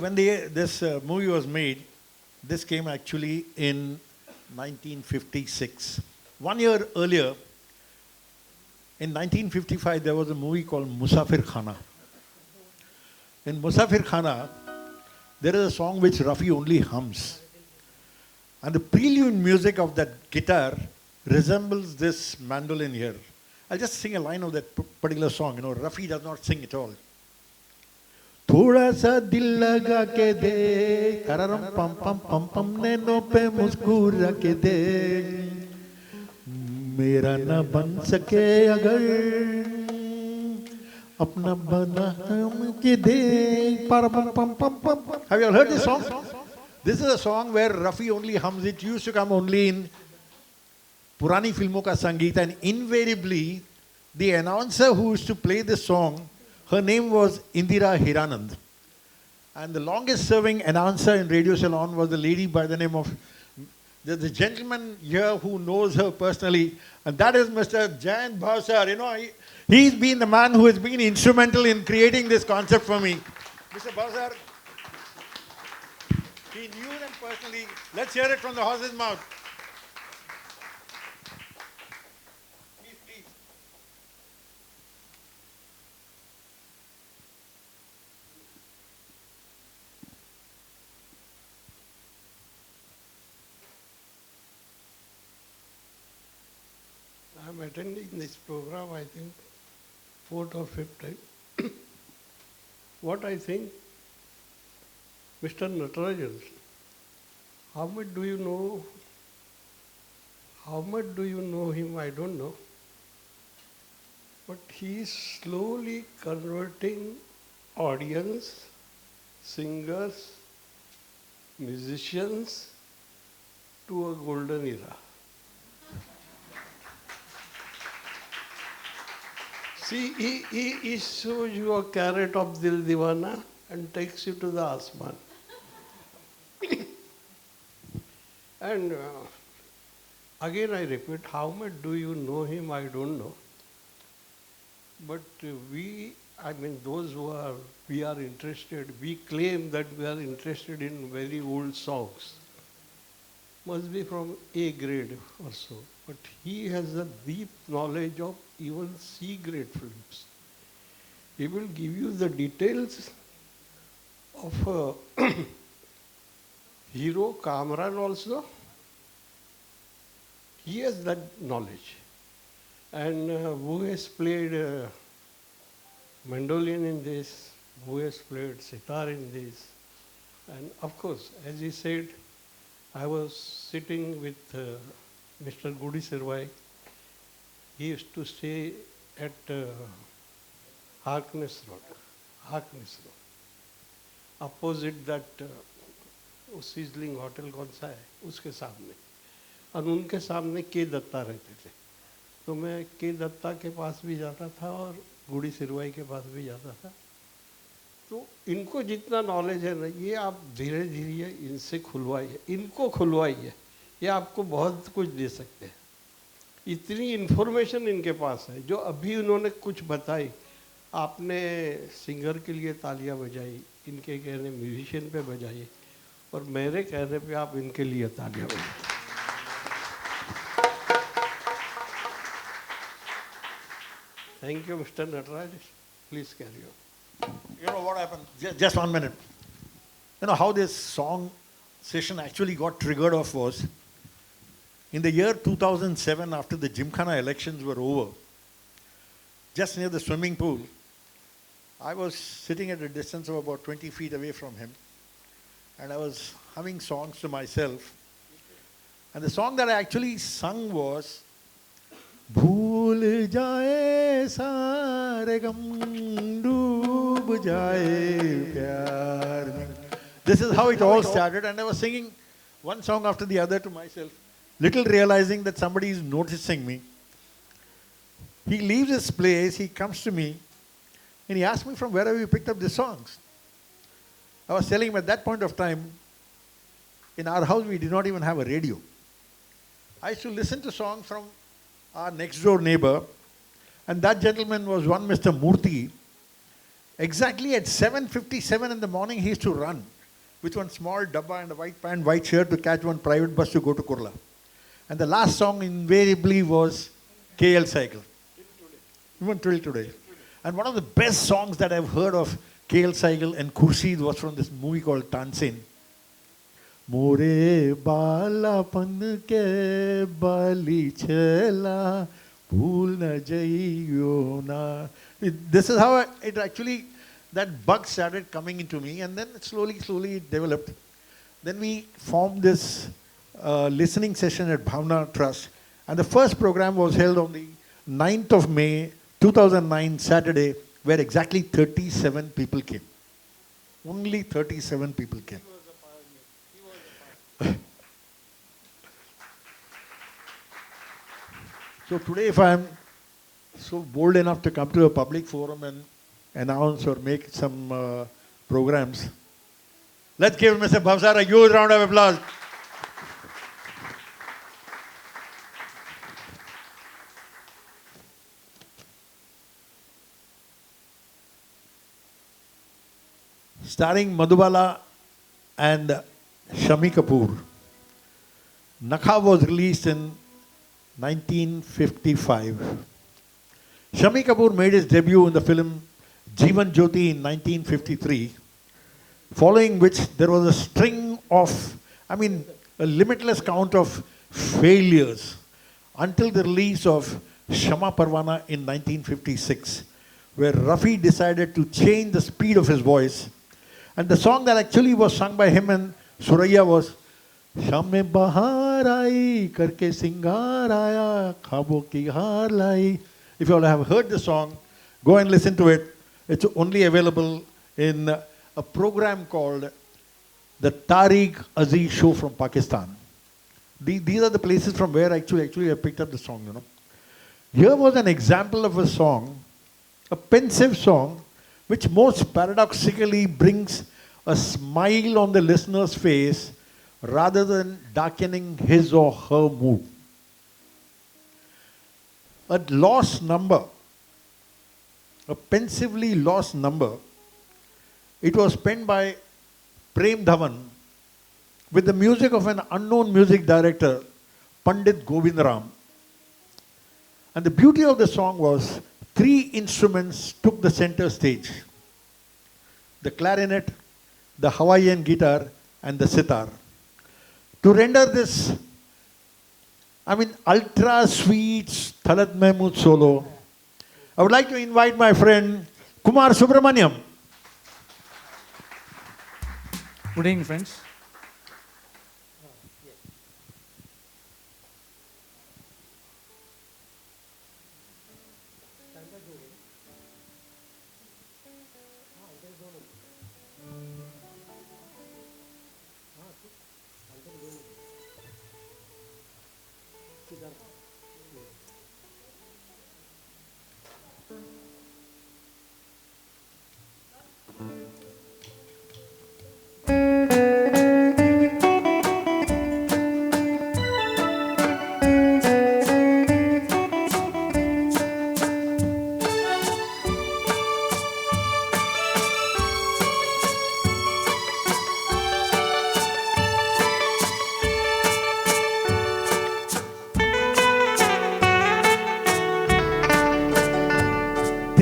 When this movie was made, this came actually in 1956. 1 year earlier, in 1955, there was a movie called Musafir Khana. In Musafir Khana, there is a song which Rafi only hums. And the prelude music of that guitar resembles this mandolin here. I'll just sing a line of that particular song. Rafi does not sing at all. थोड़ा सा दिल लगा के दे तररम पम पम पम पम नैनों पे मुस्कुरा के दे मेरा न बन सके अगर अपना बना हम के दे पर पम पम पम पम. Have you all heard this song? This is a song where Rafi only hums. It used to come only in purani filmon ka sangeet, and invariably the announcer who used to play this song, her name was Indira Hiranand. And the longest serving announcer in Radio Ceylon was a lady by the name of, the gentleman here who knows her personally, and that is Mr. Jayant Bhavsar. He's been the man who has been instrumental in creating this concept for me. Mr. Bhavsar, he knew them personally. Let's hear it from the horse's mouth. I'm attending this program, I think, fourth or fifth time. What I think, Mr. Natarajan, how much do you know? How much do you know him? I don't know. But he is slowly converting audience, singers, musicians to a golden era. See, he shows you a carrot of Dil Diwana and takes you to the Asman. And again I repeat, how much do you know him? I don't know. But we are interested, we claim that we are interested in very old songs. Must be from A grade or so. But he has a deep knowledge of even C grade films. He will give you the details of hero Kamran also. He has that knowledge. And who has played mandolin in this, who has played sitar in this. And of course, as he said, I was sitting with Mr. Gudi Sirvai. He used to stay at Harkness Road, opposite that sizzling hotel कौन सा है, उसके सामने. और उनके सामने के दत्ता रहते थे. तो मैं के दत्ता के पास भी जाता था और गुड़ी सिरवाई के पास भी जाता था. तो इनको जितना नॉलेज है ना, ये आप धीरे धीरे इनसे खुलवाइए, इनको खुलवाइए, ये आपको बहुत कुछ दे सकते हैं. इतनी इन्फॉर्मेशन इनके पास है जो अभी उन्होंने कुछ बताई. आपने सिंगर के लिए तालियां बजाई, इनके कहने म्यूजिशियन पे बजाइए, और मेरे कहने पे आप इनके लिए तालियां बजाइए. Thank you, Mr. Nataraj. Please carry on. You know what happened? Just 1 minute. You know how this song session actually got triggered off was, in the year 2007, after the Gymkhana elections were over, just near the swimming pool, I was sitting at a distance of about 20 feet away from him, and I was humming songs to myself. And the song that I actually sung was, भूल जाए सारे गम डूब जाए प्यार में. This is how it all started, and I was singing one song after the other to myself, little realizing that somebody is noticing me. He leaves his place, he comes to me, and he asked me, from where have you picked up these songs? I was telling him at that point of time, in our house we did not even have a radio. I used to listen to songs from our next door neighbor, and that gentleman was one Mr. Murthy. Exactly at 7:57 in the morning, he used to run with one small dabba and a white pant, white shirt to catch one private bus to go to Kurla. And the last song invariably was KL Cycle. Even till today. And one of the best songs that I've heard of KL Cycle and Khurshid was from this movie called Tansin. मोरे बालापन के बाली छला भूल न जइयो ना. This is how it actually, that bug started coming into me, and then slowly it developed. Then we formed this listening session at Bhavna Trust, and the first program was held on the 9th of May 2009, Saturday, where exactly 37 people came. Only 37 people came. So today, if I am so bold enough to come to a public forum and announce or make some programs, let's give Mr. Bhavsar a huge round of applause. Starring Madhubala and Shami Kapoor, Nakha was released in 1955. Shami Kapoor made his debut in the film Jeevan Jyoti in 1953, following which there was a string of, a limitless count of failures until the release of Shama Parwana in 1956, where Rafi decided to change the speed of his voice. And the song that actually was sung by him and Suraya was शाम में बहार आई करके सिंगार आया ख्वाबों की हार लाई. If you all have heard the song, go and listen to it. It's only available in a program called the Tariq Aziz Show from Pakistan. These are the places from where actually I picked up the song, you know. Here was an example of a song, a pensive song, which most paradoxically brings a smile on the listener's face rather than darkening his or her mood. A lost number, a pensively lost number, it was penned by Prem Dhawan with the music of an unknown music director, Pandit Govindaram. And the beauty of the song was 3 instruments took the center stage: the clarinet, the Hawaiian guitar, and the sitar. To render this, ultra sweet Talat Mahmood solo, I would like to invite my friend Kumar Subramaniam. Good evening, friends.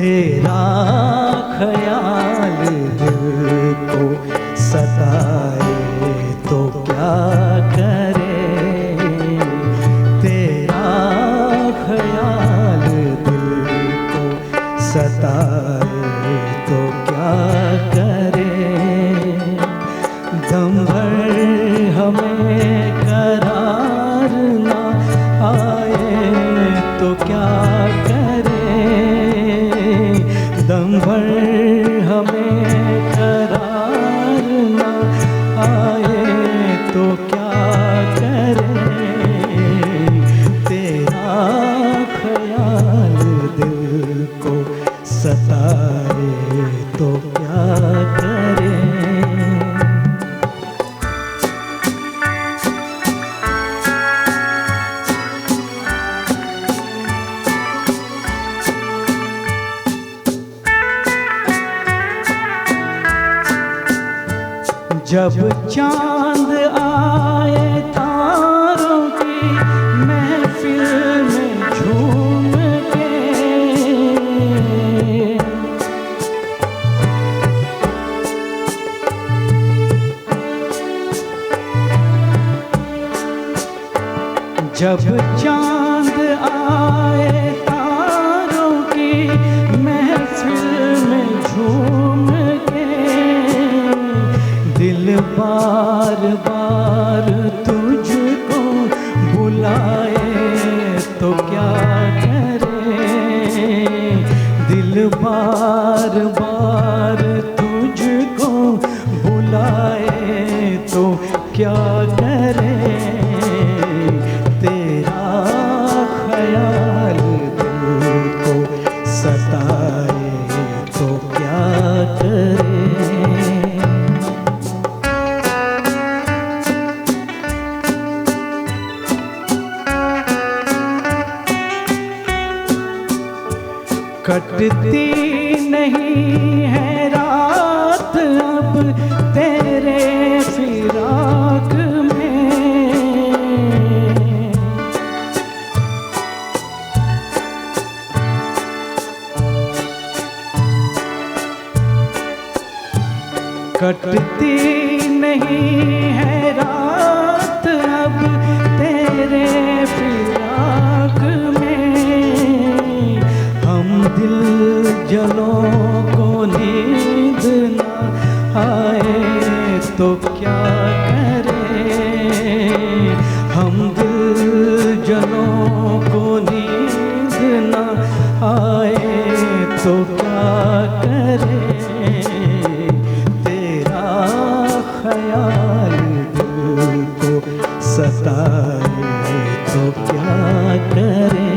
तेरा ख्याल दिल को सताए तो क्या करे, तेरा ख्याल दिल को सताए तो क्या करे, दम भर हमें करार ना आए तो क्या करे, दम भर हमें करार न आए तो क्या करे, तेरा ख्याल दिल को सताए तो क्या करे. जब चांद आए तारों की महफिल में झूम के, जब चांद आए तारों की महफिल में झूम के, दिल बार बार तुझको बुलाए तो क्या करे, दिल बार बार तुझको बुलाए तो क्या करे, तेरा ख्याल दिल को सताए तो क्या करे. कटती नहीं है रात अब तेरे फिराक में, कटती नहीं है रात अब तेरे फिराक में, हम दिल जलो नींद ना आए तो क्या करें, तेरा ख्याल दिल को सताए तो क्या करें।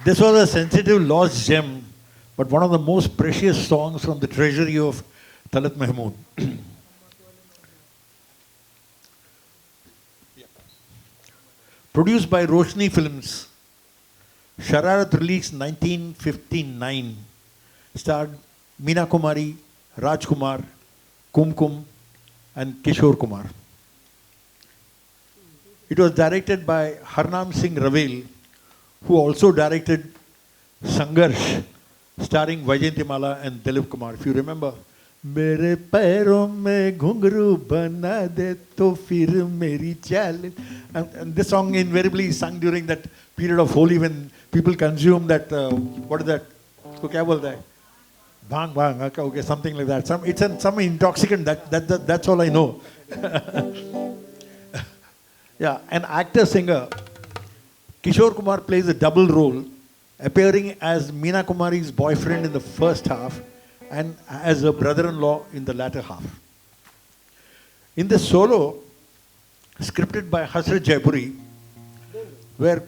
This was a sensitive lost gem, but one of the most precious songs from the treasury of Talat Mahmood. Produced by Roshni Films, Shararat released 1959, starred Meena Kumari, Raj Kumar, Kumkum and Kishore Kumar. It was directed by Harnam Singh Ravel, who also directed Sangharsh, starring Vaijayantimala and Dilip Kumar. If you remember, मेरे पैरों में घुंघरू बना दे तो फिर मेरी चाल. And this song invariably is sung during that period of Holi when people consume that, what is that? So क्या बोलता है? Bhang, bhang, okay, something like that. Some intoxicant, that's all I know. Yeah, an actor-singer, Kishore Kumar plays a double role, appearing as Meena Kumari's boyfriend in the first half and as her brother-in-law in the latter half. In the solo, scripted by Hasrat Jaipuri, where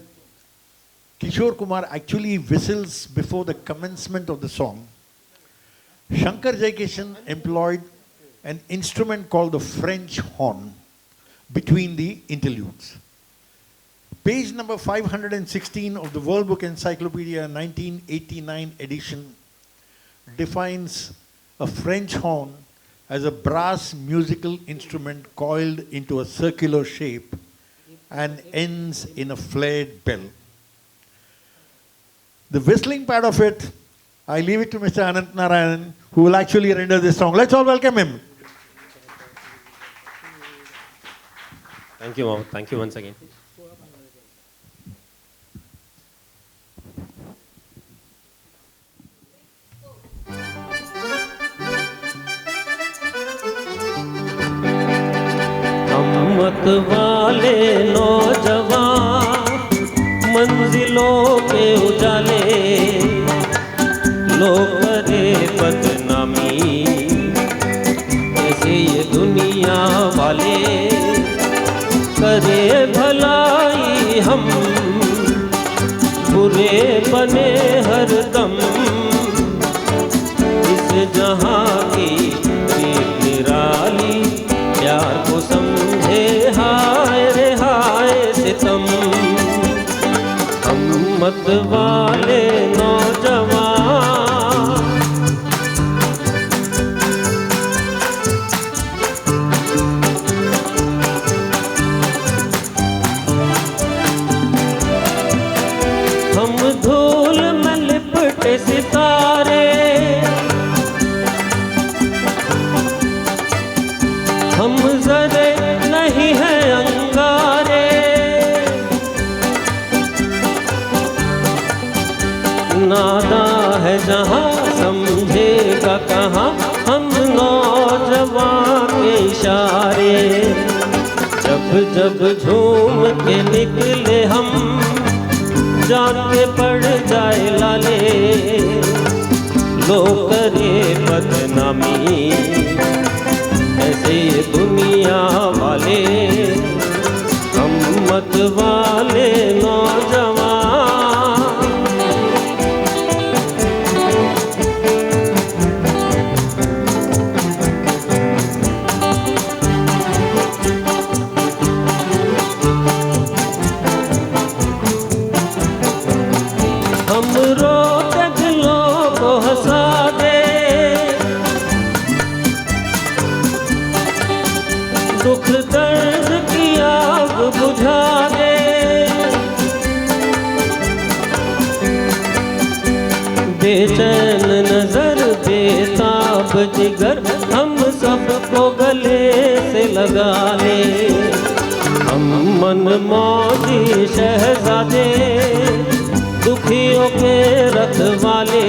Kishore Kumar actually whistles before the commencement of the song, Shankar Jaikishan employed an instrument called the French horn between the interludes. Page number 516 of the World Book Encyclopedia 1989 edition defines a French horn as a brass musical instrument coiled into a circular shape and ends in a flared bell. The whistling part of it, I leave it to Mr. Anant Narayan, who will actually render this song. Let's all welcome him. Thank you, Mom. Thank you once again. हिम्मत वाले नौजवान मंजिलों पे उजाले लोग करे बदनामी ऐसे ये दुनिया वाले करे भलाई हम बुरे बने हर दम इस जहां की रीत निराली प्यार को समझे हाय रे हाय सितम हिम्मत वाले नौजवान हम धूल में लिपटे सितारे हम जरे नहीं हैं अंगारे नादा है जहां समझेगा कहाँ हम नौजवान के इशारे जब जब झूम के निकले हम जान के पड़ जाए लाले लोग करे बदनामी ऐसे ये दुनिया वाले हिम्मत वाले नौजवान हम रोते दिलों को हंसा दे दुख दर्द की आग बुझा दे बेचैन नजर बेताब जिगर हम सबको गले से लगा ले हम मन मौजी शहजादे दुखियों के रखवाले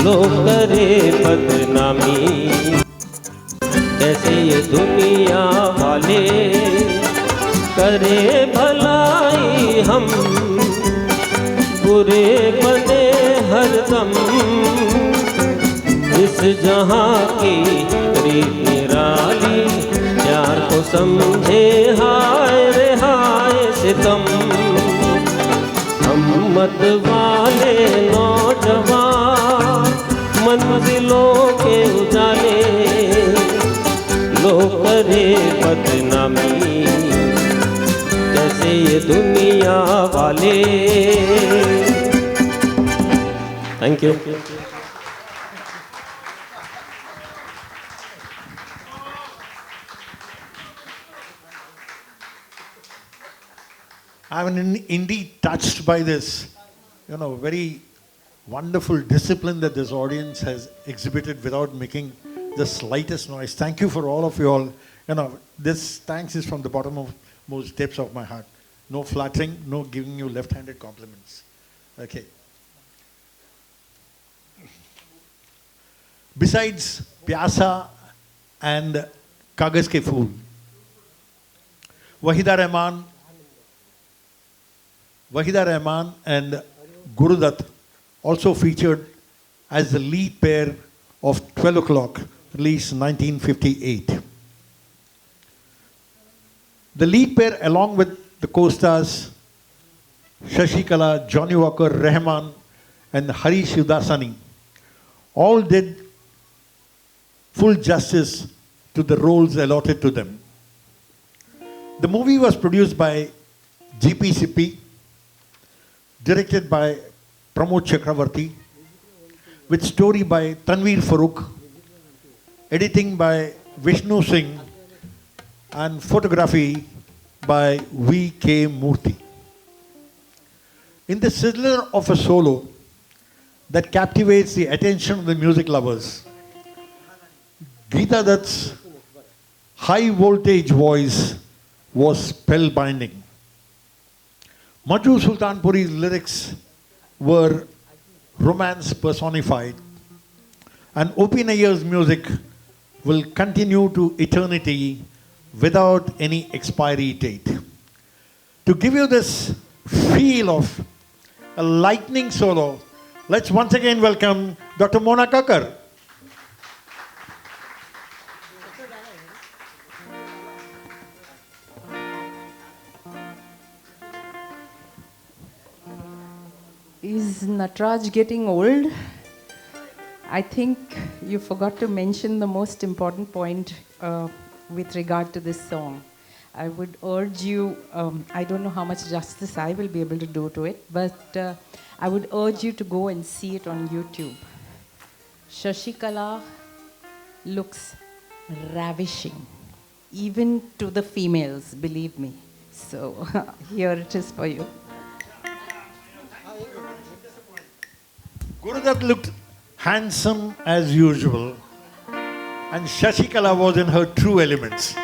लोग करे बदनामी, कैसे ये दुनिया वाले करे भलाई, हम बुरे बने हरदम। इस जहाँ की रीत निराली, प्यार को समझे हाय रे हाय सितम। हिम्मत वाले नौजवान मंजिलों के उजाले, लोग करे बदनामी, जैसे ये दुनिया वाले। Thank you. I'm indeed touched by this, very wonderful discipline that this audience has exhibited without making the slightest noise. Thank you for all of you all. This thanks is from the bottom of most depths of my heart. No flattering, no giving you left-handed compliments. Okay. Besides Pyasa and Kagaz Ke Phool, Wahida Rahman and Guru Dutt also featured as the lead pair of 12 O'Clock, released 1958. The lead pair, along with the co-stars Shashi Kala, Johnny Walker, Rahman and Harish Udasani, all did full justice to the roles allotted to them. The movie was produced by GPCP, directed by Pramod Chakravarti, with story by Tanveer Farooq, editing by Vishnu Singh, and photography by V.K. Murthy. In the sizzler of a solo that captivates the attention of the music lovers, Geeta Dutt's high voltage voice was spellbinding. Majhu Sultanpuri's lyrics were romance personified, and O.P. Nayyar's music will continue to eternity without any expiry date. To give you this feel of a lightning solo, let's once again welcome Dr. Mona Kakkar. Is Nataraj getting old? I think you forgot to mention the most important point with regard to this song. I would urge you, I don't know how much justice I will be able to do to it, but I would urge you to go and see it on YouTube. Shashi Kala looks ravishing, even to the females, believe me. So here it is for you. Guru Dutt looked handsome as usual, and Shashi Kala was in her true elements.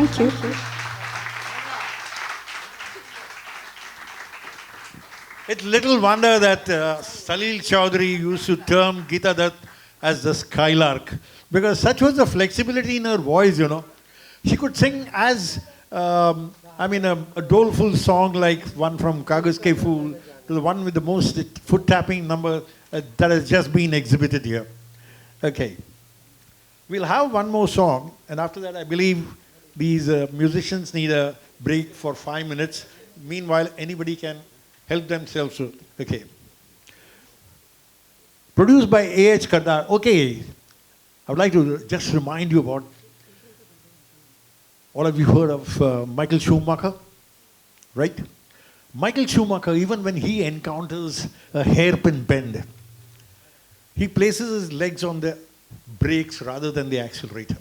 Thank you. It's little wonder that Salil Chaudhary used to term Geeta Dutt as the skylark, because such was the flexibility in her voice, you know. She could sing as, a doleful song like one from Kagaz Ke Phool to the one with the most foot tapping number that has just been exhibited here. Okay. We'll have one more song, and after that, I believe these musicians need a break for 5 minutes. Meanwhile, anybody can help themselves. Okay. Produced by A.H. Kardar. Okay. I would like to just remind you about, all of you heard of Michael Schumacher, right? Michael Schumacher, even when he encounters a hairpin bend, he places his legs on the brakes rather than the accelerator.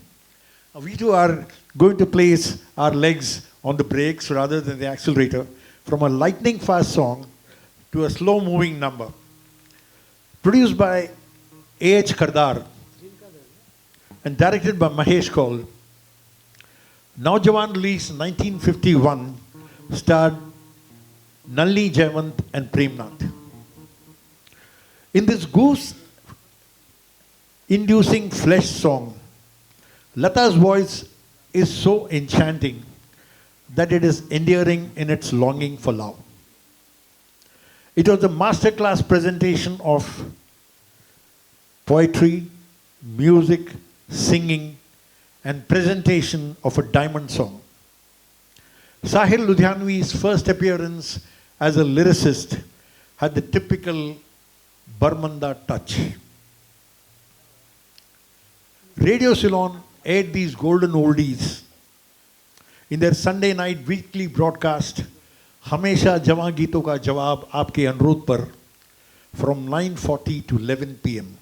We too are going to place our legs on the brakes rather than the accelerator, from a lightning fast song to a slow moving number. Produced by A.H. Kardar and directed by Mahesh Kaul. Naujawan released 1951, starred Nalini Jayawant and Premnath. In this goose-inducing flesh song, Lata's voice is so enchanting that it is endearing in its longing for love. It was a masterclass presentation of poetry, music, singing, and presentation of a diamond song. Sahil Ludhianvi's first appearance as a lyricist had the typical Barmanda touch. Radio Ceylon aired these golden oldies in their Sunday night weekly broadcast, हमेशा जवां गीतों का जवाब आपके अनुरोध पर, from 9:40 to 11 p.m.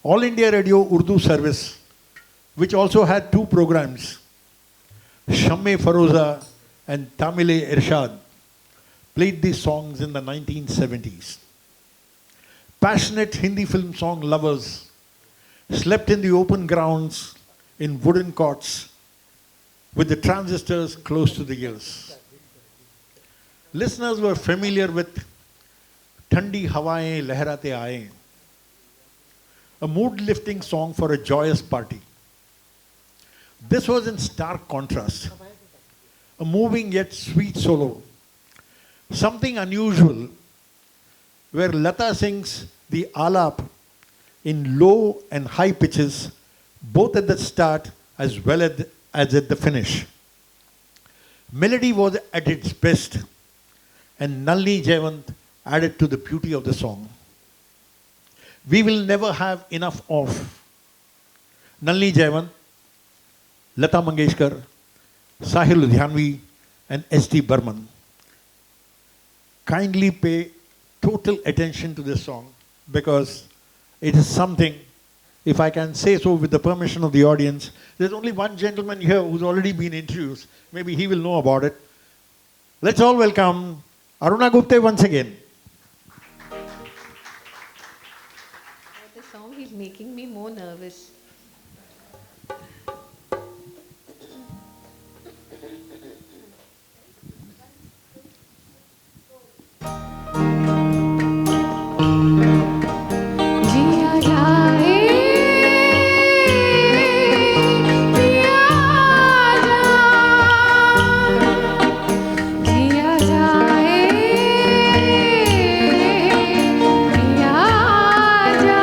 All India Radio Urdu service, which also had two programs, Shamme Faroza and Tamile Irshad, played these songs in the 1970s. Passionate Hindi film song lovers slept in the open grounds in wooden cots with the transistors close to the ears. Listeners were familiar with Thandi Hawaएं Lehrate Aaye, a mood-lifting song for a joyous party. This was in stark contrast, a moving yet sweet solo, something unusual, where Lata sings the alap in low and high pitches, both at the start as well as at the finish. Melody was at its best, and Nalini Jayawant added to the beauty of the song. We will never have enough of Nalini Jayawant, Lata Mangeshkar, Sahil Ludhianvi, and S.T. Burman. Kindly pay total attention to this song, because it is something, if I can say so with the permission of the audience. There's only one gentleman here who's already been introduced. Maybe he will know about it. Let's all welcome Aruna Gupte once again. The song is making me more nervous. जिया जाए पिया जा, जिया जाए पिया जा,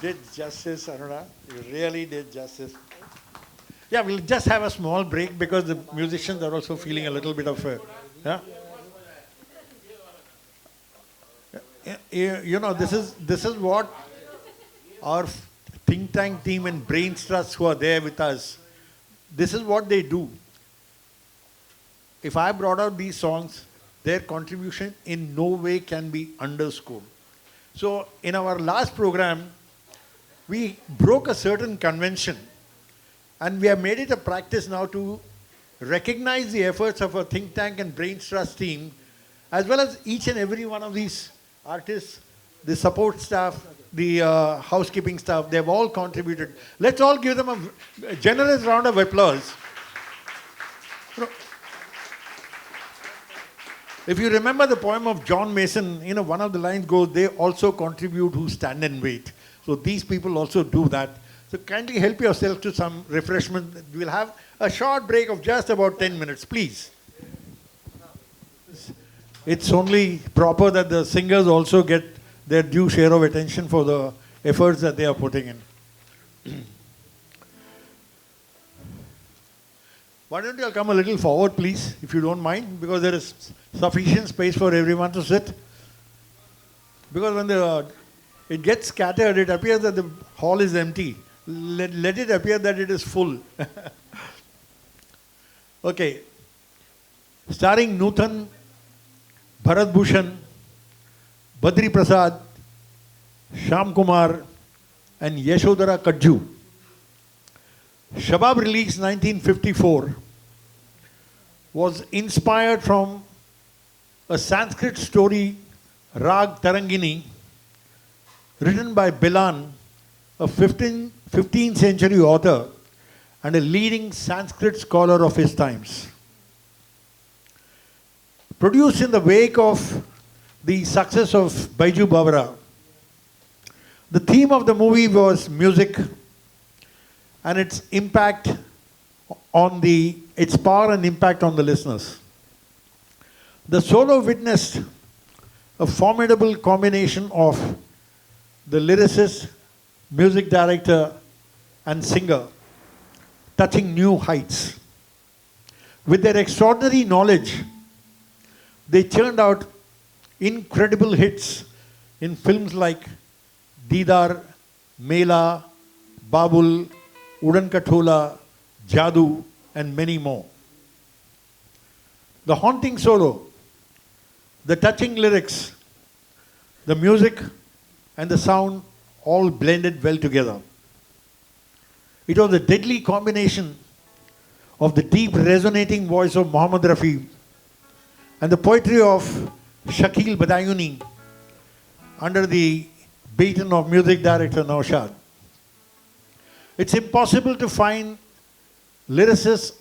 did justice, Aruna. You really did justice. Yeah, we'll just have a small break because the musicians are also feeling a little bit of a, yeah. You know, this is what our think tank team and brains trust who are there with us, this is what they do. If I brought out these songs, their contribution in no way can be underscored. So in our last program, we broke a certain convention and we have made it a practice now to recognize the efforts of our think tank and brains trust team, as well as each and every one of these artists, the support staff, the housekeeping staff, they've all contributed. Let's all give them a generous round of applause. If you remember the poem of John Mason, you know, one of the lines goes, they also contribute who stand and wait. So these people also do that. So kindly help yourself to some refreshment. We'll have a short break of just about 10 minutes, please. It's only proper that the singers also get their due share of attention for the efforts that they are putting in. Why don't you all come a little forward, please, if you don't mind, because there is sufficient space for everyone to sit. Because when it gets scattered, it appears that the hall is empty. Let it appear that it is full. Okay. Starring Nuthan, Bharat Bhushan, Badri Prasad, Shyam Kumar, and Yashodhara Kajju. Shabab, released 1954, was inspired from a Sanskrit story, Rag Tarangini, written by Bilan, a 15th century author and a leading Sanskrit scholar of his times. Produced in the wake of the success of Baiju Bawra, the theme of the movie was music and its power and impact on the listeners. The solo witnessed a formidable combination of the lyricist, music director, and singer touching new heights. With their extraordinary knowledge, they churned out incredible hits in films like Deedar, Mela, Babul, Udan Katola, Jadoo, and many more. The haunting solo, the touching lyrics, the music, and the sound all blended well together. It was a deadly combination of the deep resonating voice of Muhammad Rafi and the poetry of Shakil Badayuni under the baton of music director Naushad. It's impossible to find lyricists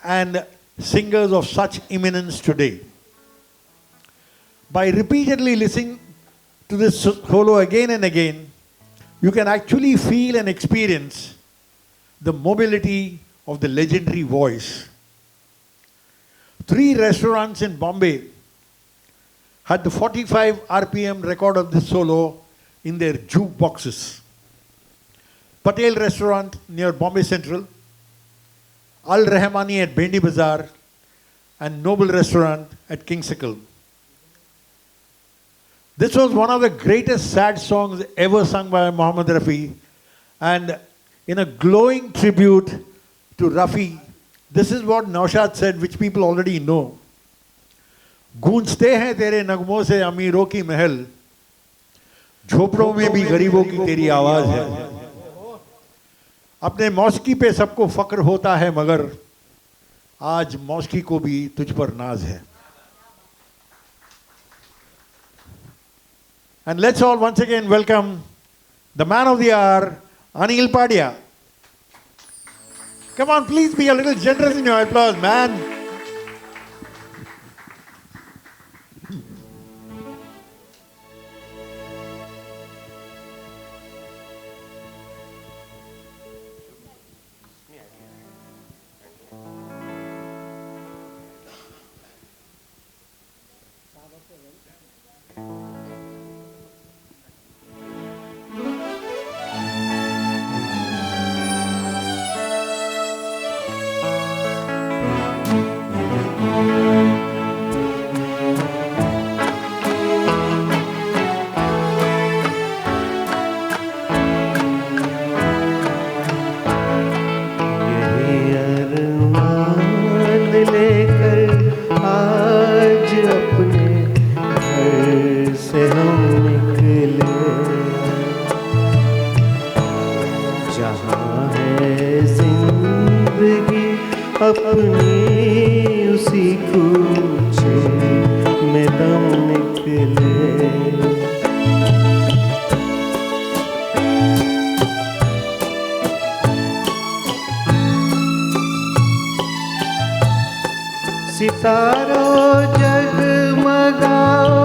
and singers of such eminence today. By repeatedly listening to this solo again and again, you can actually feel and experience the mobility of the legendary voice. 3 restaurants in Bombay had the 45 RPM record of this solo in their jukeboxes. Patel Restaurant near Bombay Central, Al Rahmani at Bendi Bazaar, and Noble Restaurant at Kingsicle. This was one of the greatest sad songs ever sung by Muhammad Rafi, and in a glowing tribute to Rafi, this is what Naushad said, which people already know. गूंजते हैं तेरे नगमों से अमीरों की महल, झोपड़ों में भी गरीबों की तेरी आवाज है. अपने मौसीकी पे सबको फक्र होता है, मगर आज मौसीकी को भी तुझ पर नाज है. And let's all once again welcome the man of the hour, Anil Padia. Come on, please be a little generous in your applause, man. सितारों जगमगाओ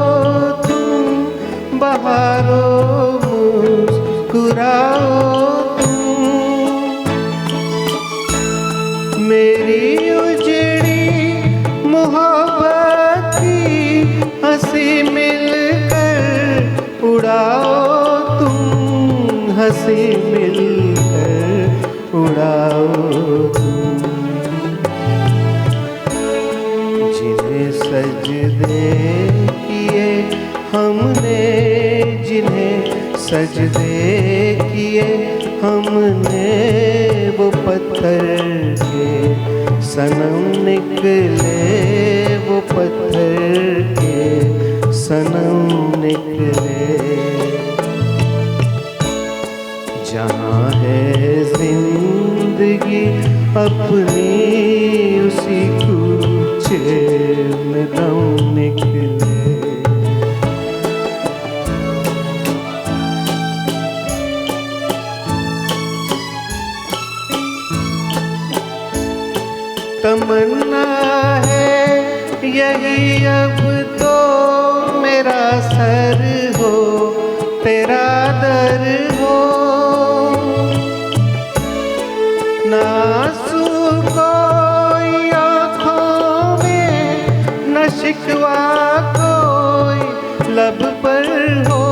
तुम, बहारों मुस्कुराओ तुम, मेरी उजड़ी मोहब्बत की हंसी मिलकर उड़ाओ तुम, हंसी मिलकर उड़ाओ तुम. सजदे किए हमने, जिन्हें सजदे किए हमने, वो पत्थर के सनम निकले, वो पत्थर के सनम निकले. जहाँ है जिंदगी अपनी, उसी कूचे में दम निकले. तमन्ना है यही अब तो मेरा सर हो, तेरा दर हो, ना आंसू कोई आँखों में, न शिकवा कोई लब पर हो,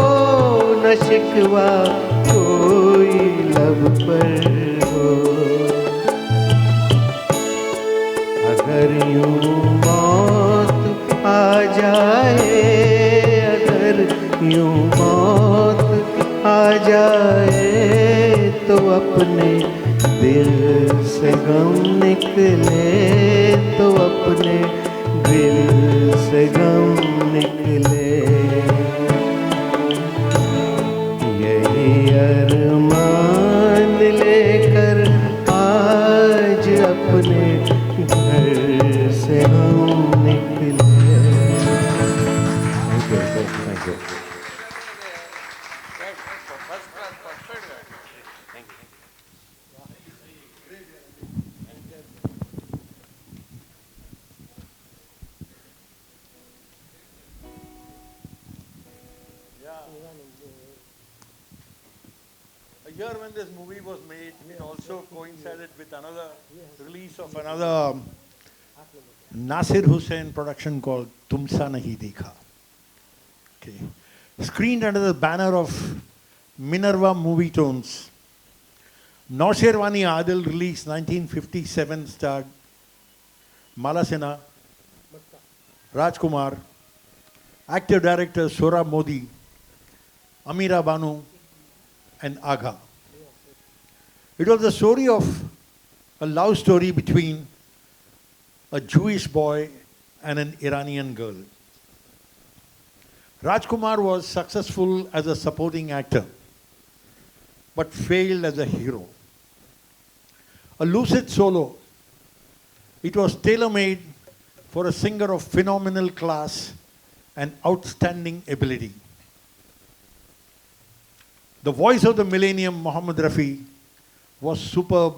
न शिकवा कोई लब पर हो। अगर यूं मौत आ जाए, अगर यूं मौत आ जाए, तो अपने दिल से गम निकले, तो अपने दिल से गम निकले। यही अरमान लेकर आज अपने घर से हम निकले। Thank you. A year when this movie was made, it also coincided with another release of another Nasir Hussain production called Tumsa Nahi Dekha. Okay. Screened under the banner of Minerva Movie Tones. Nausherwani Adil released 1957, starred Malasena, Rajkumar, actor director Sora Modi, Amira Banu, and Agha. It was the story of a love story between a Jewish boy and an Iranian girl. Rajkumar was successful as a supporting actor, but failed as a hero. A lucid solo, it was tailor-made for a singer of phenomenal class and outstanding ability. The voice of the millennium, Mohammed Rafi, was superb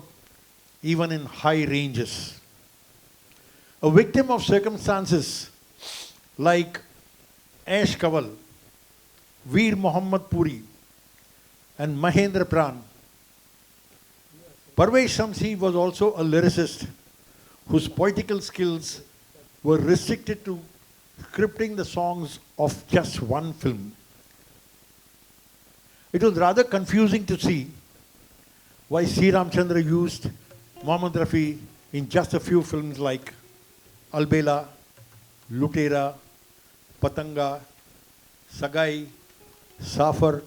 even in high ranges. A victim of circumstances like Aish Kawal, Veer Muhammad Puri, and Mahendra Pran. Parvesh Shamsi was also a lyricist whose poetical skills were restricted to scripting the songs of just one film. It was rather confusing to see why Sri Ramchandra used Mohammed Rafi in just a few films like Albela, Lutera, Patanga, Sagai, Safar,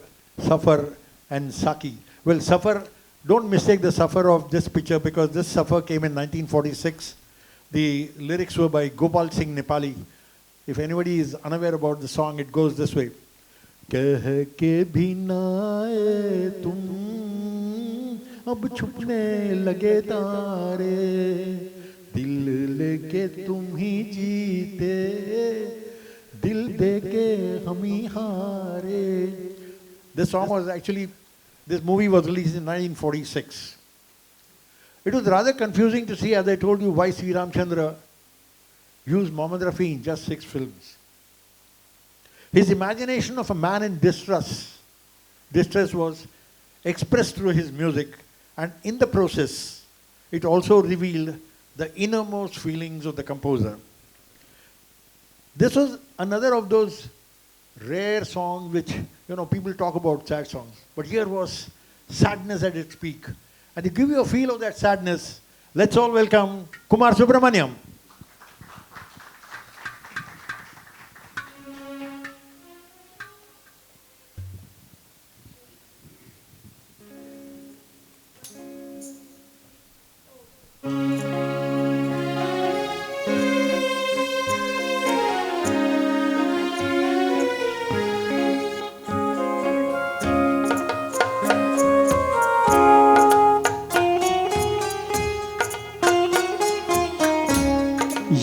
and Saki. Well, Safar, don't mistake the Safar of this picture because this Safar came in 1946. The lyrics were by Gopal Singh Nepali. If anybody is unaware about the song, it goes this way. कह के भी ना आए तुम अब छुपने लगे तारे दिल लेके तुम ही जीते दिल दे के हम ही हारे. This song was actually, this movie was released in 1946. It was rather confusing to see, as I told you, why Sri Ramchandra used Mohammed Rafi in just 6 films. His imagination of a man in distress was expressed through his music, and in the process, it also revealed the innermost feelings of the composer. This was another of those rare songs which, people talk about sad songs, but here was sadness at its peak. And to give you a feel of that sadness, let's all welcome Kumar Subramaniam.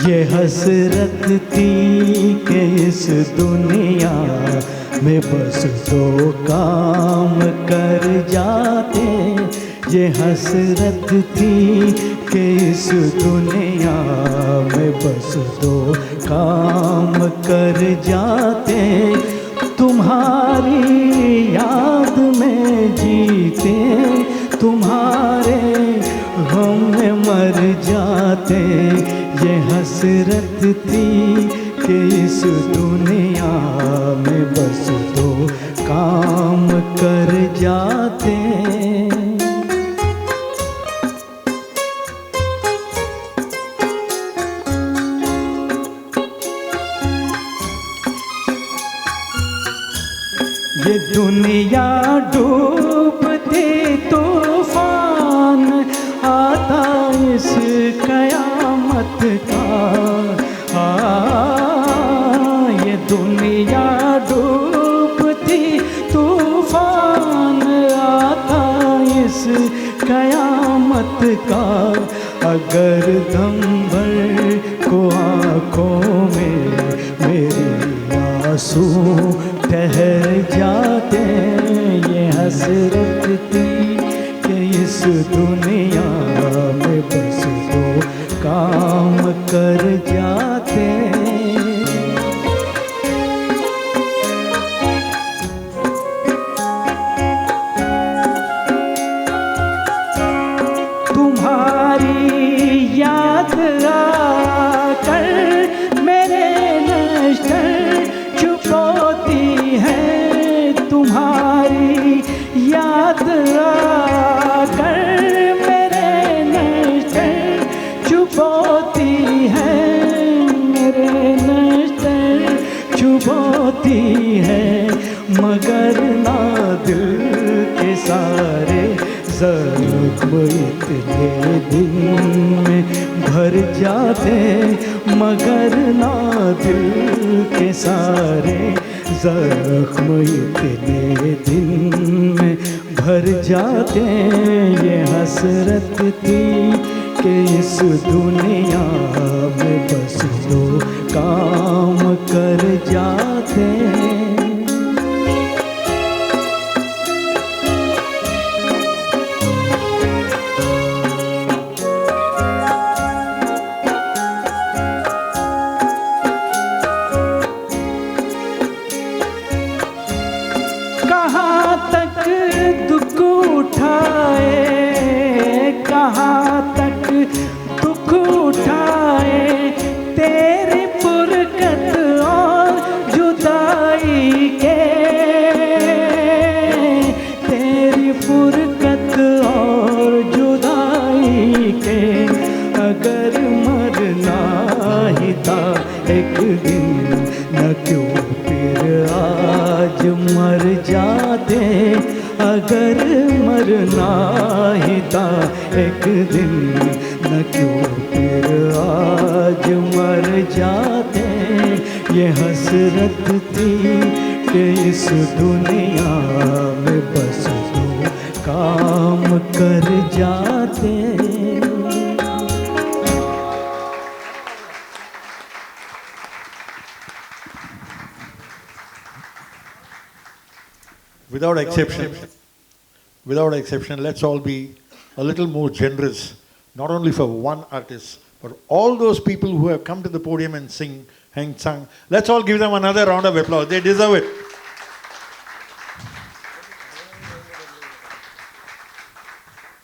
ये हसरत थी कि इस दुनिया में बस 2 काम कर जाते. ये हसरत थी कि इस दुनिया में बस 2 काम कर जाते. तुम्हारी याद में जीते, तुम्हारे हम मर जाते, ये हसरत थी कि इस दुनिया में बस दो काम कर जाते। ये दुनिया डूबती तूफान आता इस कयामत का। ये दुनिया डूबती तूफान आता इस कयामत का। अगर दम भर को आँखों में मेरी आंसू ठहर जाते, ये हसरत थी कि इस दुनिया में बस दो काम कर जाते। तुम्हारी याद आकर मेरे नश्तर छुपोती है। तुम्हारी याद आकर मेरे नश्तर छुपोती है। मेरे नश्तर छुपोती है, मगर ना दिल के सारे ज़ख्म इतने दिन में भर जाते। मगर ना दिल के सारे ज़ख्म इतने दिन में भर जाते। ये हसरत थी कि इस दुनिया में बस दो काम कर जाते। कहाँ तक दुख उठाए, कहाँ तक दुख उठाए, तेरी फुरकत और जुदाई के। तेरी फुरकत और जुदाई के। अगर मरना ही था एक दिन, न क्यों फिर आज मर जाते। अगर मरना ही था एक दिन, न क्यों फिर आज मर जाते। ये हसरत थी कि इस दुनिया में बस दो काम कर जाते। Without exception, let's all be a little more generous, not only for one artist, but all those people who have come to the podium and sing, hang, sang. Let's all give them another round of applause. They deserve it.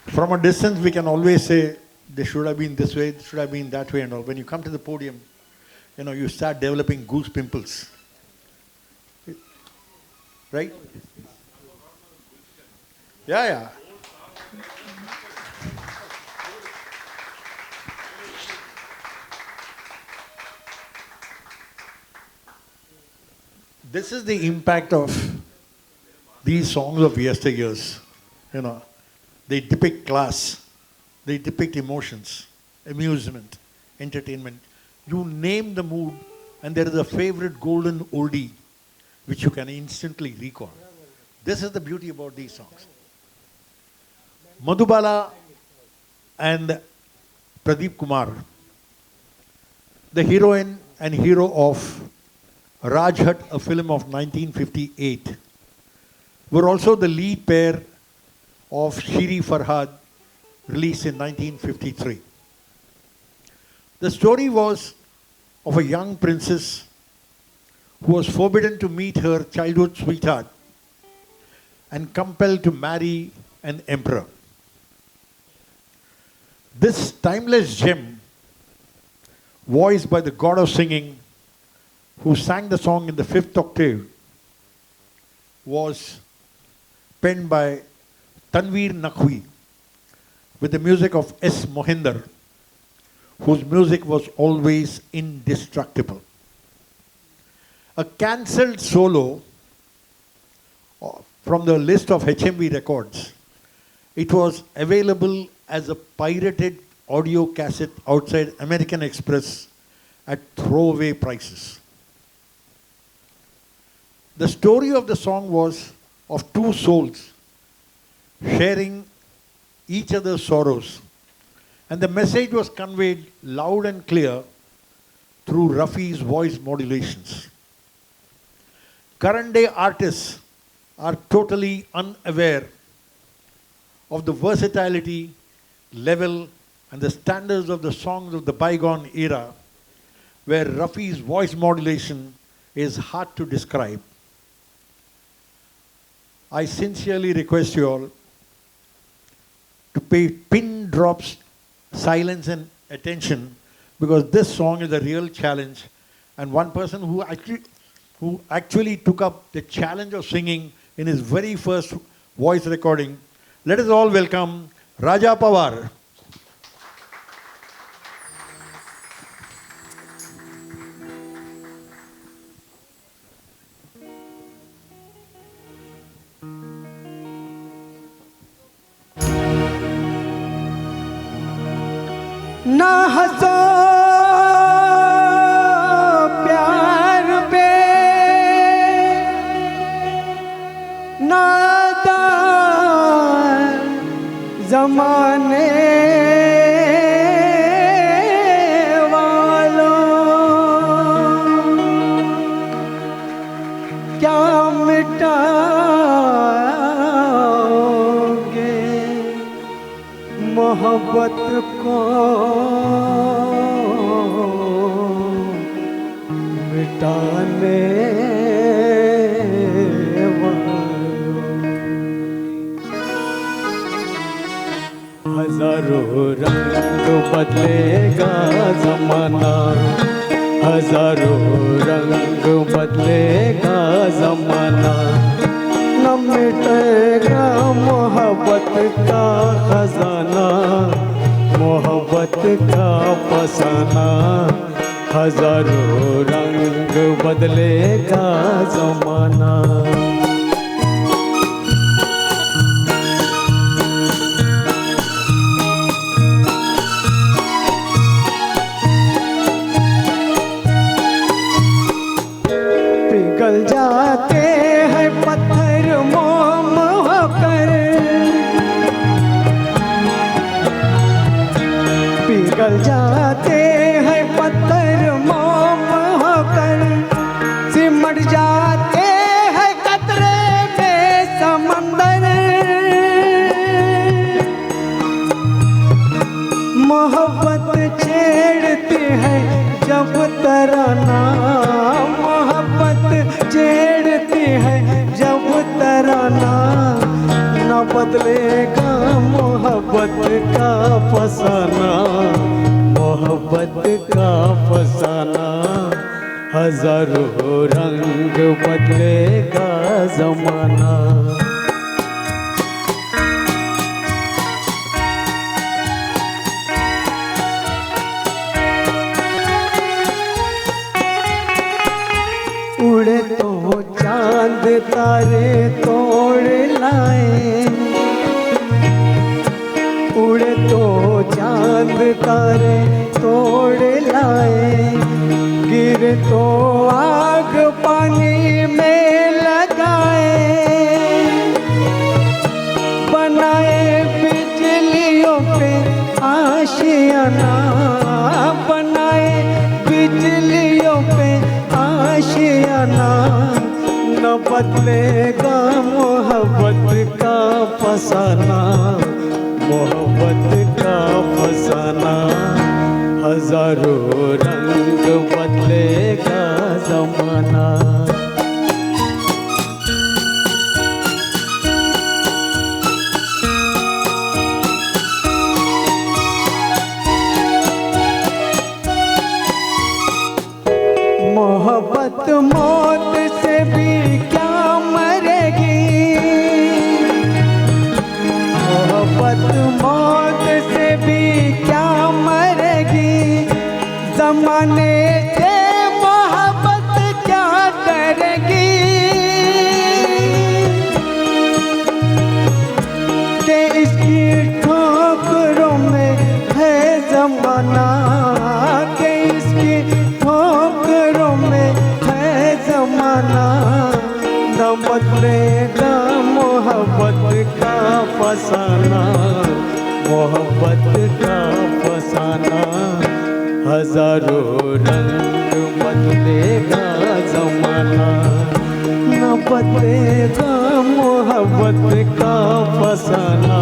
From a distance, we can always say, they should have been this way, they should have been that way and all. When you come to the podium, you start developing goose pimples. Right? Yeah. This is the impact of these songs of yesteryears. They depict class, they depict emotions, amusement, entertainment. You name the mood, and there is a favorite golden oldie which you can instantly recall. This is the beauty about these songs. Madhubala and Pradeep Kumar, the heroine and hero of Rajhat, a film of 1958, were also the lead pair of Shiri Farhad, released in 1953. The story was of a young princess who was forbidden to meet her childhood sweetheart and compelled to marry an emperor. This timeless gem, voiced by the god of singing, who sang the song in the 5th octave, was penned by Tanveer Naqvi with the music of S. Mohinder, whose music was always indestructible. A cancelled solo from the list of HMV records. It was available as a pirated audio cassette outside American Express at throwaway prices. The story of the song was of two souls sharing each other's sorrows, and the message was conveyed loud and clear through Rafi's voice modulations. Current day artists are totally unaware of the versatility, level, and the standards of the songs of the bygone era, where Rafi's voice modulation is hard to describe. I sincerely request you all to pay pin drops silence and attention, because this song is a real challenge, and one person who actually took up the challenge of singing in his very first voice recording. Let us all welcome Raja Pawar. ना हंसो प्यार पे, नादान जमाने वालों, क्या मिटाओगे मोहब्बत को, मिटाने वालों। हजारों रंग बदलेगा जमाना, हजारों रंग बदलेगा जमाना, न मिटेगा मोहब्बत का खजाना, मोहब्बत का फसाना। हजारों रंग बदलेगा जमाना। पिघल जाते हैं पत्थर मोम होकर, पिघल जाते हैं पत्थर मोम होकर, सिमट जाते हैं कतरे में समंदर। मोहब्बत छेड़ती है जब तराना, मोहब्बत छेड़ती है जब तराना, न बदलेगा मोहब्बत का फसाना, मोहब्बत का फसाना। हजारों रंग बदलेगा जमाना। उड़े तो चांद तारे तोड़ लाए, उड़े तो चांद तारे तोड़ लाए, गिरे तो आग पानी में लगाए, बनाए बिजलियों पे आशियाना, बनाए बिजलियों पे आशियाना। न बदलेगा मोहब्बत का फसाना, मोहब्बत का फसाना। हजारों रंग बदलेगा जमाना। मोहब्बत मौत से भी क्या मरेगी, मोहब्बत मौत से भी क्या मरेगी, जमाने से मोहब्बत क्या डरेगी, कि इसकी ठोकरों में है जमाना, कि इसकी ठोकरों में है जमाना, न बदलेगा मोहब्बत का फसाना, मोहब्बत का फसाना, हजारों रंग बदलेगा जमाना, न बदलेगा मोहब्बत का फसाना,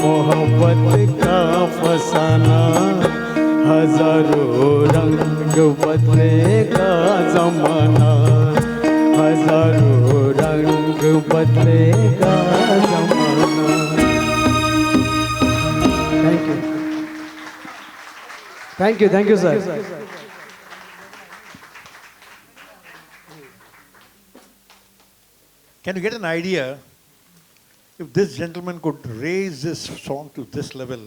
मोहब्बत का फसाना, हजारों रंग बदलेगा जमाना, हजारों रंग बदलेगा जमाना। Thank you, sir. Can you get an idea if this gentleman could raise this song to this level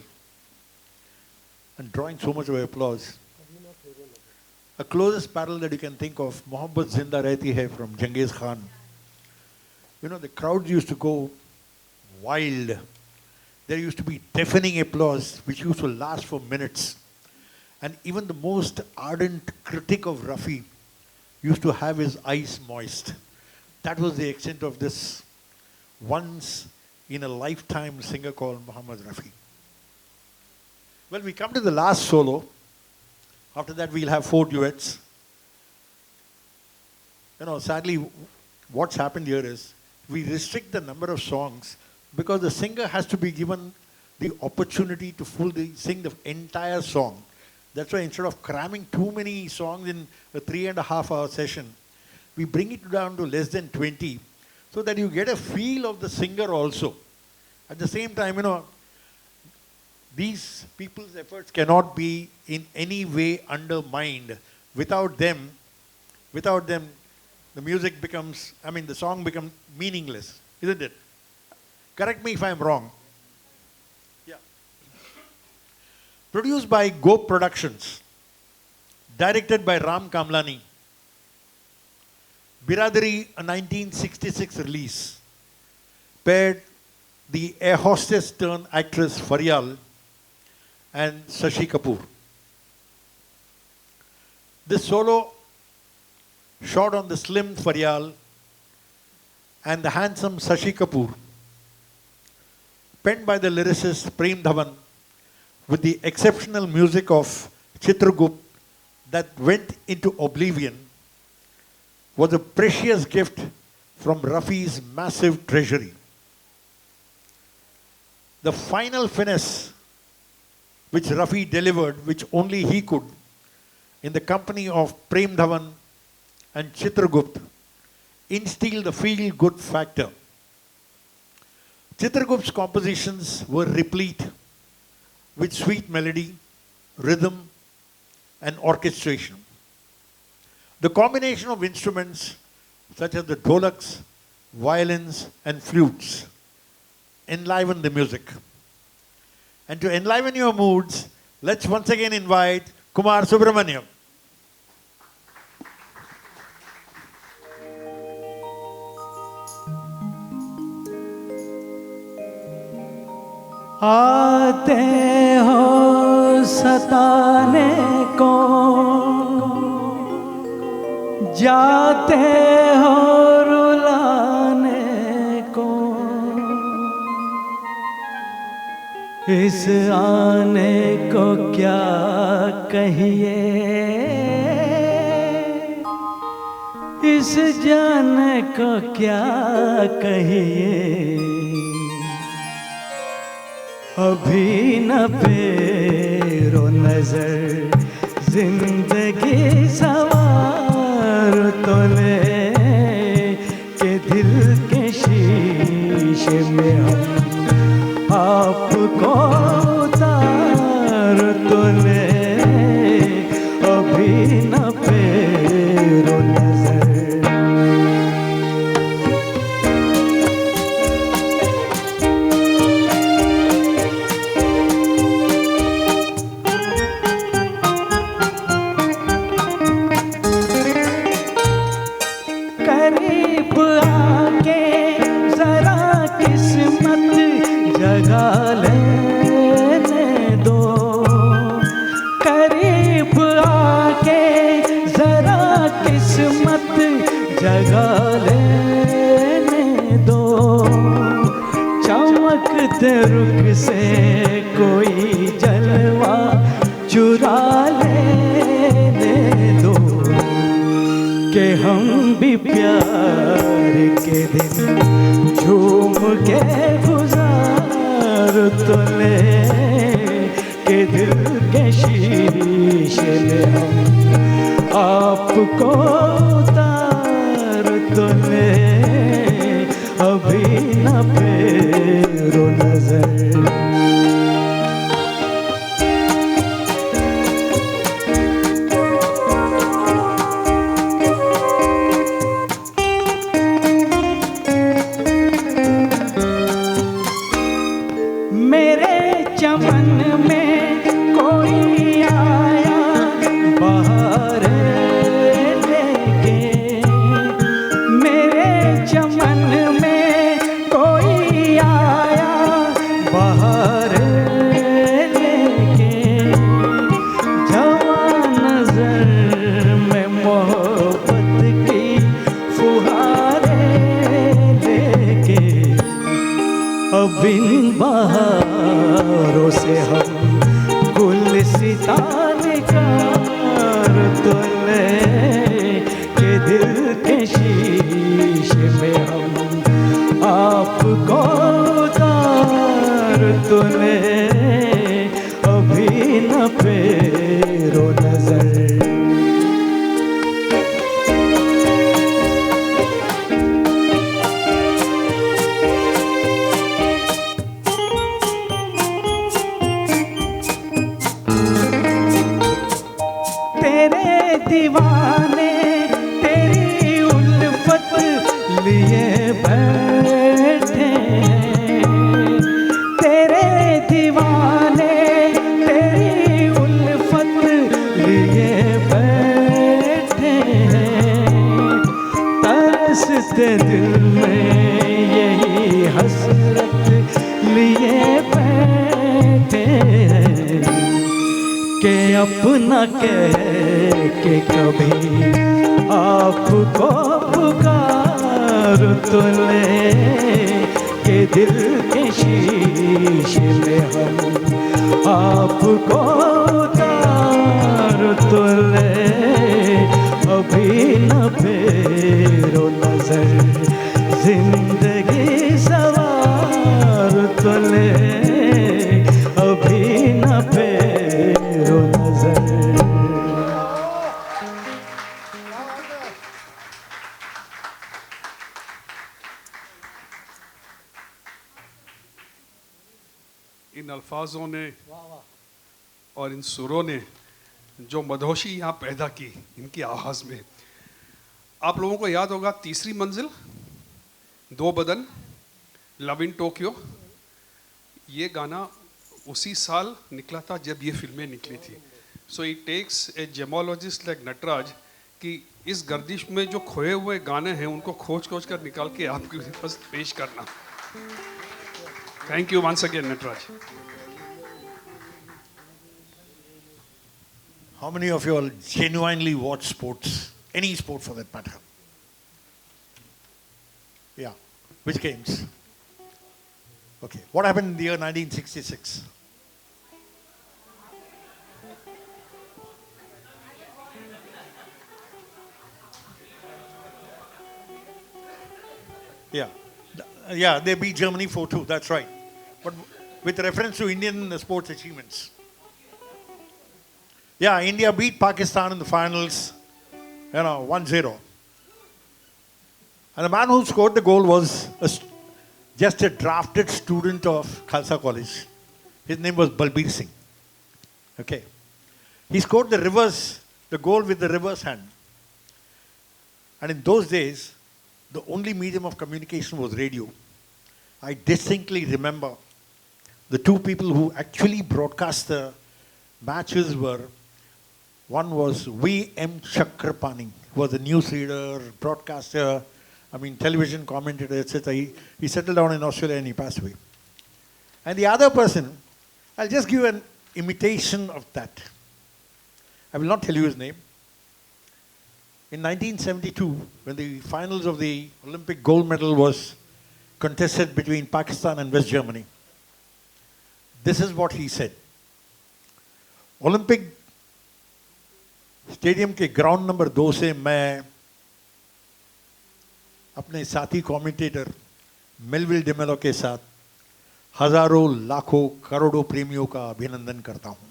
and drawing so much of applause? A closest parallel that you can think of, Mohabbat Zinda Rehti Hai from Genghis Khan. You know, the crowds used to go wild. There used to be deafening applause which used to last for minutes. And even the most ardent critic of Rafi used to have his eyes moist. That was the extent of this once in a lifetime singer called Muhammad Rafi. Well, we come to the last solo. After that, we'll have 4 duets. You know, sadly, what's happened here is we restrict the number of songs because the singer has to be given the opportunity to fully sing the entire song. That's why instead of cramming too many songs in a 3.5-hour session, we bring it down to less than 20 so that you get a feel of the singer also. At the same time, you know, these people's efforts cannot be in any way undermined. Without them, the music becomes, the song becomes meaningless, isn't it? Correct me if I'm wrong. Yeah. Produced by Go Productions, directed by Ram Kamlani, Biradari, a 1966 release, paired the air hostess turned actress Faryal and Shashi Kapoor. This solo, shot on the slim Faryal and the handsome Shashi Kapoor, penned by the lyricist Prem Dhawan, with the exceptional music of Chitragupt that went into oblivion, was a precious gift from Rafi's massive treasury. The final finesse which Rafi delivered, which only he could, in the company of Prem Dhawan and Chitragupt, instilled the feel-good factor. Chitragupt's compositions were replete with sweet melody, rhythm, and orchestration. The combination of instruments such as the dholaks, violins, and flutes enliven the music. And to enliven your moods, let's once again invite Kumar Subramaniam. आते हो सताने को, जाते हो रुलाने को, इस आने को क्या कहिए, इस जाने को क्या कहिए, अभी न फेरो नजर जिंदगी सवार तो ले, के दिल के शीशे में हम आपको उतार तो ले, अभी न फेरो रुख से कोई जलवा चुरा लेने दो कि हम भी प्यार के दिन झूम के गुजार तो ले कि दिल के शीशे में हम आपको उतार तो ले अभी न फेरो नजर। मेरे चमन में कोई आया बाहर लेके, मेरे चमन में कोई आया बाहर लेके, जवां नजर में मोहब्बत की फुहारें लेके, अब इन बहारों से हम गुलसिता निकाल तो ले कि दिल के शीशे में हम आपको उतार तो ले अभी न फेरो नजर। तेरे दीवाने तेरी उल्फत लिए बैठे हैं, तेरे दीवाने तेरी उल्फत लिए बैठे हैं, तरसते दिल में यही हसरत लिए बैठे हैं कि अपना कह के कभी आपको पुकार तो ले कि दिल के शीशे में हम आपको उतार तो ले अभी न फेरो नजर, जिंदगी सवार तो ले अभी न फेरो नजर। इन अल्फाजों ने और इन सुरों ने जो मधोशी यहाँ पैदा की इनकी आवाज़ में। आप लोगों को याद होगा तीसरी मंजिल, दो बदन, लव इन टोक्यो, ये गाना उसी साल निकला था जब ये फिल्में निकली थी। So it takes a gemologist like Nataraj कि इस गर्दिश में जो खोए हुए गाने हैं उनको खोज खोज कर निकाल के आपके पास पेश करना। Thank you once again Nataraj. How many of you all genuinely watch sports? Any sport for that matter? Yeah. Which games? Okay. What happened in the year 1966? Yeah. Yeah, they beat Germany 4-2. That's right. But with reference to Indian sports achievements. Yeah, India beat Pakistan in the finals, 1-0. And the man who scored the goal was just a drafted student of Khalsa College. His name was Balbir Singh. Okay. He scored the goal with the reverse hand. And in those days, the only medium of communication was radio. I distinctly remember the two people who actually broadcast the matches were, one was V.M. Chakrapani, who was a newsreader, broadcaster, television commentator, etc. He settled down in Australia and he passed away. And the other person, I'll just give an imitation of that. I will not tell you his name. In 1972, when the finals of the Olympic gold medal was contested between Pakistan and West Germany, This is what he said. Olympic stadium के ground number 2 से मैं अपने साथी commentator Melville D'Mello के साथ हजारों लाखों करोड़ों प्रेमियों का अभिनंदन करता हूं।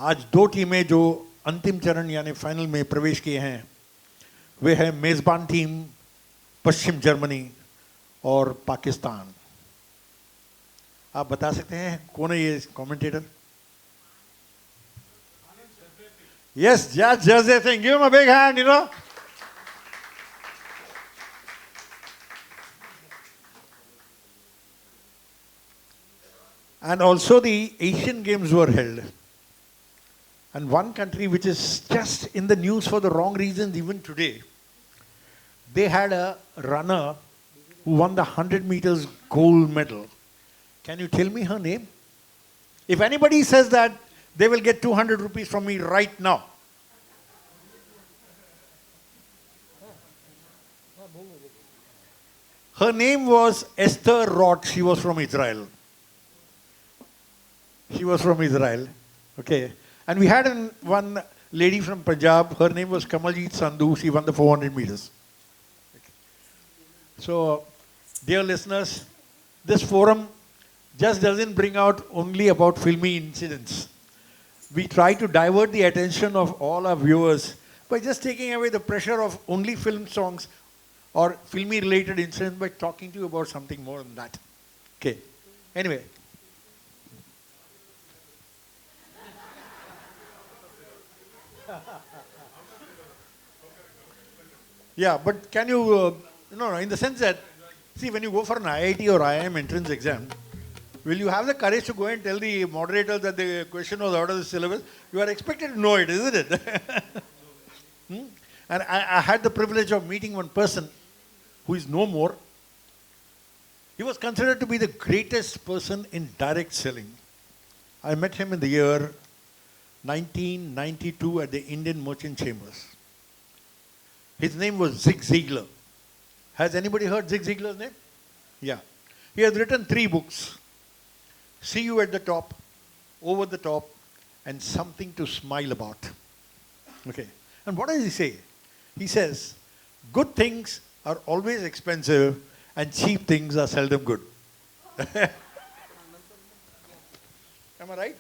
आज 2 टीमें जो अंतिम चरण यानी फाइनल में प्रवेश किए हैं वे है मेजबान टीम पश्चिम जर्मनी और पाकिस्तान। आप बता सकते हैं कौन है ये commentator? Yes, just their thing. Give him a big hand, you know. And also the Asian Games were held. And one country which is just in the news for the wrong reasons even today, they had a runner who won the 100 meters gold medal. Can you tell me her name? If anybody says that, they will get 200 rupees from me right now. Her name was Esther Roth. She was from Israel. She was from Israel. Okay. And we had one lady from Punjab. Her name was Kamaljeet Sandhu. She won the 400 meters. Okay. So, dear listeners, this forum just doesn't bring out only about filmy incidents. We try to divert the attention of all our viewers by just taking away the pressure of only film songs or filmy related incidents by talking to you about something more than that. Okay. Anyway. Yeah, but can you, in the sense that, see, when you go for an IIT or IIM entrance exam, will you have the courage to go and tell the moderator that the question was out of the syllabus? You are expected to know it, isn't it? And I had the privilege of meeting one person who is no more. He was considered to be the greatest person in direct selling. I met him in the year 1992 at the Indian Merchant Chambers. His name was Zig Ziglar. Has anybody heard Zig Ziglar's name? Yeah. He has written 3 books. See You at the Top, Over the Top, and Something to Smile About. Okay. And what does he say? He says, good things are always expensive and cheap things are seldom good. Am I right?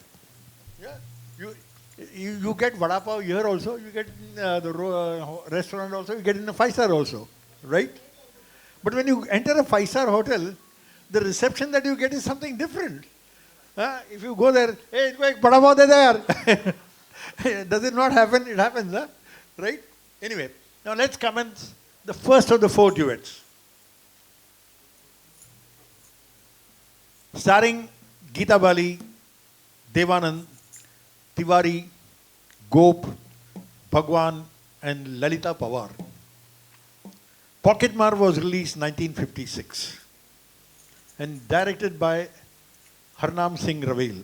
Yeah. You get vada pav here also, you get in the restaurant also, you get in a 5-star also, right? But when you enter a 5-star hotel, the reception that you get is something different. If you go there, hey, vada pav de there. Does it not happen? It happens, huh? Right? Anyway, now let's commence the first of the 4 duets. Starring Geeta Bali, Devanand, Tiwari, Gop, Bhagwan, and Lalita Pawar. Pocketmar was released 1956 and directed by Harnam Singh Ravel.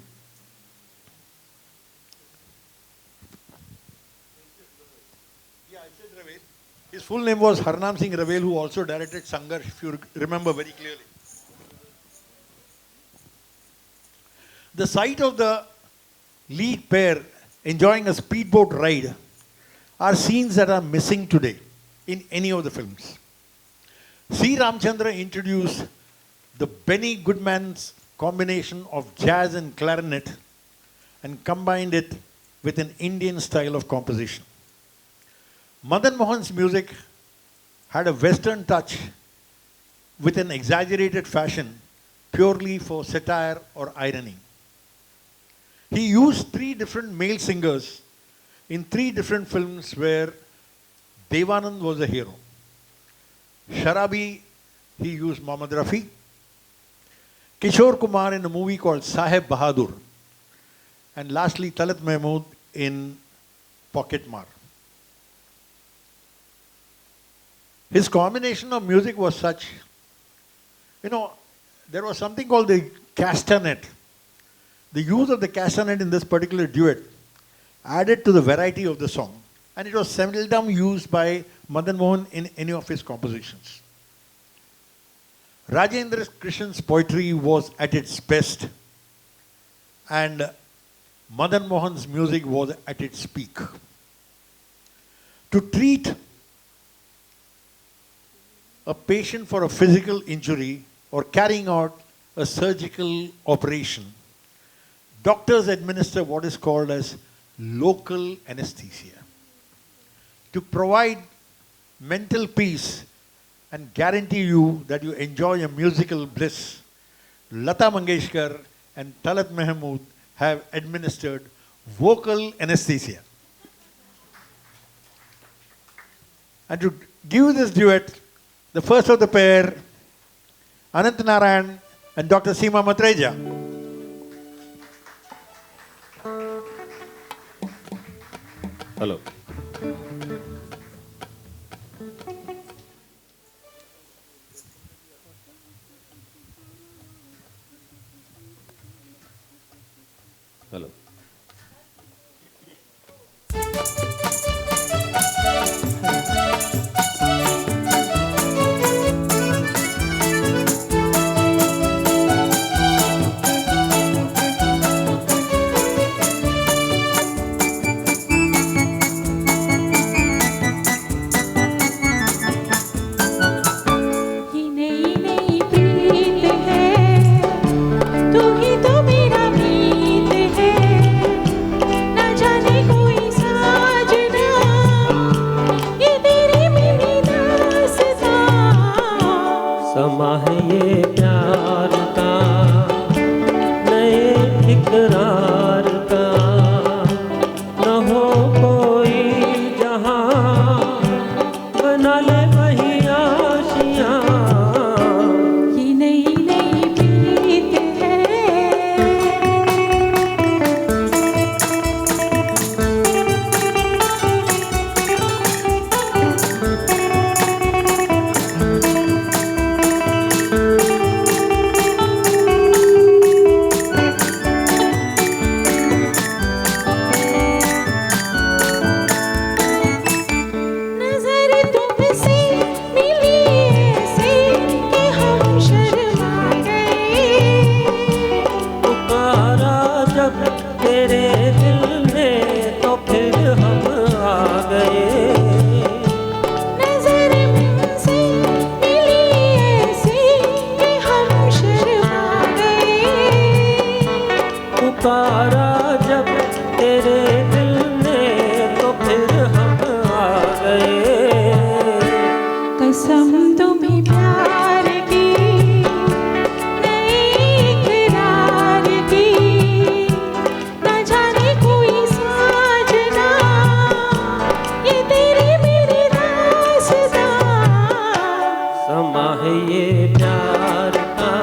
Yeah, I said Ravel. His full name was Harnam Singh Ravel, who also directed Sanghar, if you remember very clearly. The sight of the lead pair enjoying a speedboat ride are scenes that are missing today in any of the films. C. Ramchandra introduced the Benny Goodman's combination of jazz and clarinet and combined it with an Indian style of composition. Madan Mohan's music had a Western touch with an exaggerated fashion purely for satire or irony. He used 3 different male singers in 3 different films where Devanand was the hero. Sharabi, he used Mohammad Rafi. Kishore Kumar in a movie called Saheb Bahadur. And lastly, Talat Mahmood in Pocketmar. His combination of music was such, there was something called the castanet. The use of the castanet in this particular duet added to the variety of the song. And it was seldom used by Madan Mohan in any of his compositions. Rajendra Krishan's poetry was at its best and Madan Mohan's music was at its peak. To treat a patient for a physical injury or carrying out a surgical operation, doctors administer what is called as local anesthesia. To provide mental peace and guarantee you that you enjoy a musical bliss, Lata Mangeshkar and Talat Mahmood have administered vocal anesthesia. And to give this duet, the first of the pair, Anant Narayan and Dr. Seema Matreja. Hello. Hello. ये नई नई प्रीत है, तू ही तो मेरा मीत है, न जाने कोई साजना, ये तेरी मेरी दास्तां। समा है ये प्यार का, नए इकरार का, न हो कोई जहां, बना ले वही आशियां। ये नई नई प्रीत है। नजर तुमसे मिली ऐसे कि हम शर्मा गए। पुकारा जब तेरे दिल ने तो फिर हम आ गए। नजर तुमसे मिली ऐसे कि हम शर्मा गए। पुकारा जब तेरे दिल ने तो फिर हम आ गए। कसम तुम्हें प्यार की, नए इकरार की, न जाने कोई साजना, ये तेरी मेरी दास्तां। समा है ये प्यार का।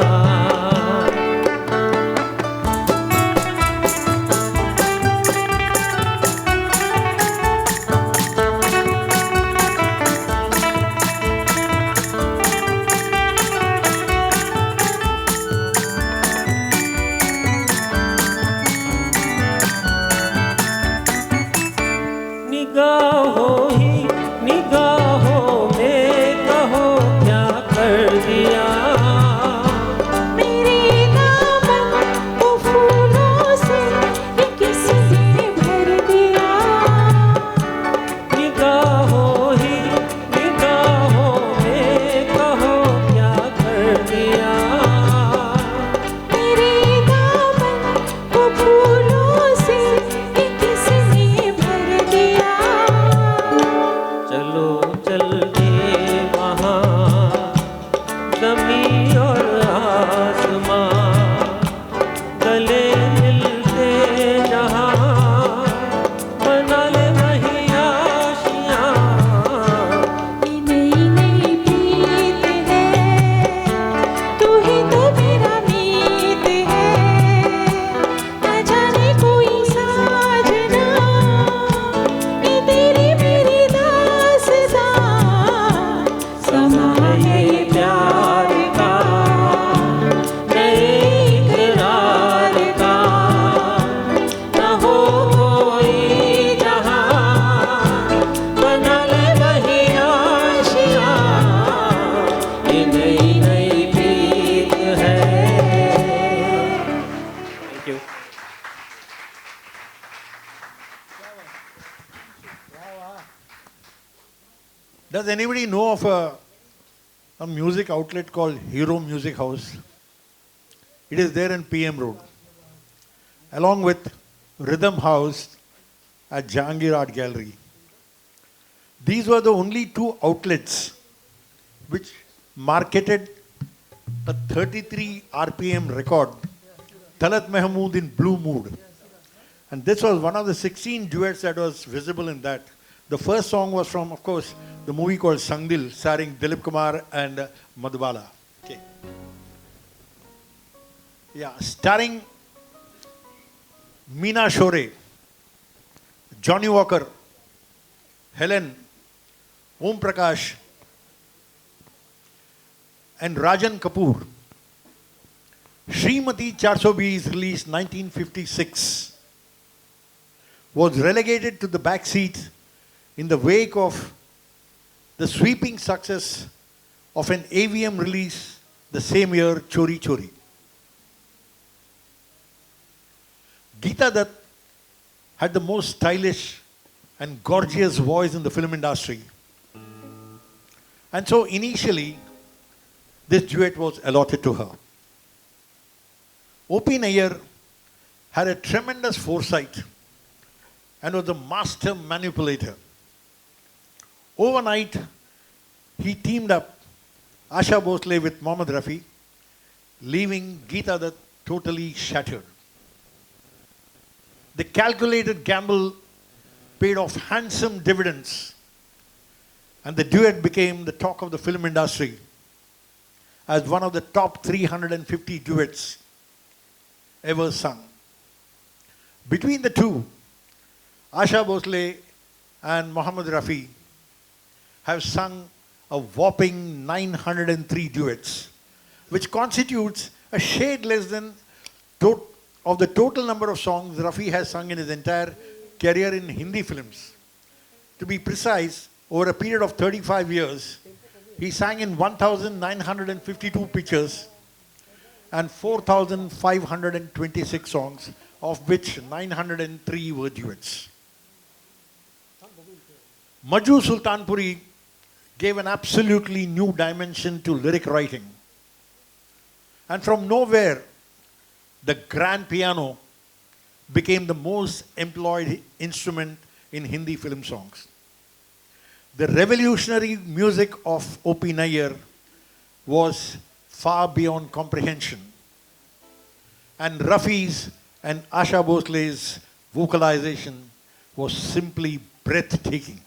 Does anybody know of a music outlet called Hero Music House? It is there in PM Road, along with Rhythm House at Jahangir Art Gallery. These were the only two outlets which marketed a 33 RPM record, Talat Mahmood in Blue Mood. And this was one of the 16 duets that was visible in that. The first song was from, of course, the movie called Sangdil, starring Dilip Kumar and Madhubala. Okay. Yeah, starring Meena Shore, Johnny Walker, Helen, Om Prakash, and Rajan Kapoor. Srimati 420 is released 1956. Was relegated to the back seat in the wake of the sweeping success of an AVM release the same year, Chori Chori. Geeta Dutt had the most stylish and gorgeous voice in the film industry. And so initially, this duet was allotted to her. O.P. Nayyar had a tremendous foresight and was a master manipulator. Overnight, he teamed up Asha Bhosle with Mohammad Rafi, leaving Geeta Dutt totally shattered. The calculated gamble paid off handsome dividends, and the duet became the talk of the film industry as one of the top 350 duets ever sung. Between the two, Asha Bhosle and Mohammad Rafi have sung a whopping 903 duets, which constitutes a shade less than of the total number of songs Rafi has sung in his entire career in Hindi films. To be precise, over a period of 35 years, he sang in 1,952 pictures and 4,526 songs, of which 903 were duets. Majju Sultanpuri gave an absolutely new dimension to lyric writing. And from nowhere, the grand piano became the most employed instrument in Hindi film songs. The revolutionary music of O.P. Nayyar was far beyond comprehension. And Rafi's and Asha Bhosle's vocalization was simply breathtaking.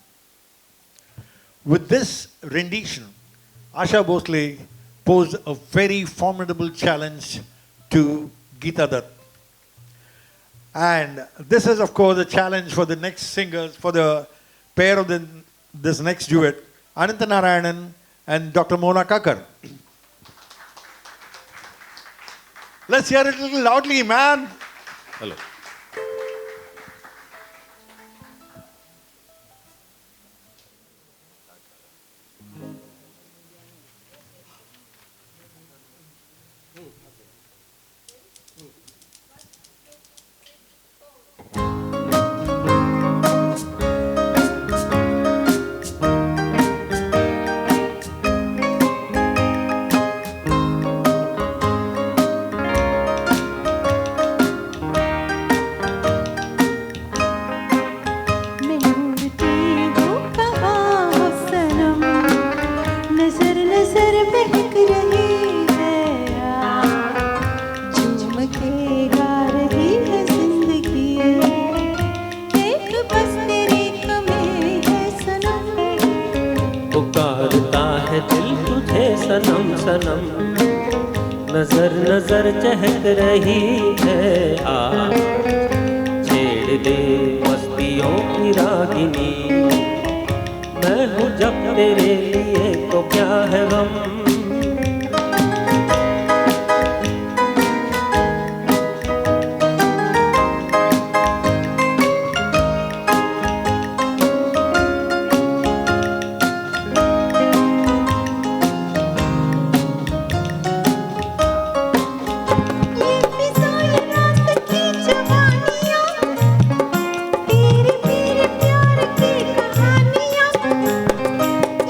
With this rendition, Asha Bhosle posed a very formidable challenge to Geeta Dutt. And this is, of course, a challenge for the next singers, for the pair of this next duet, Ananta Narayanan and Dr. Mona Kakar. Let's hear it a little loudly, man. Hello. सनम सनम नजर नजर चहक रही है आ छेड़ दे मस्तियों की रागिनी मैं हूँ जब तेरे लिए तो क्या है गम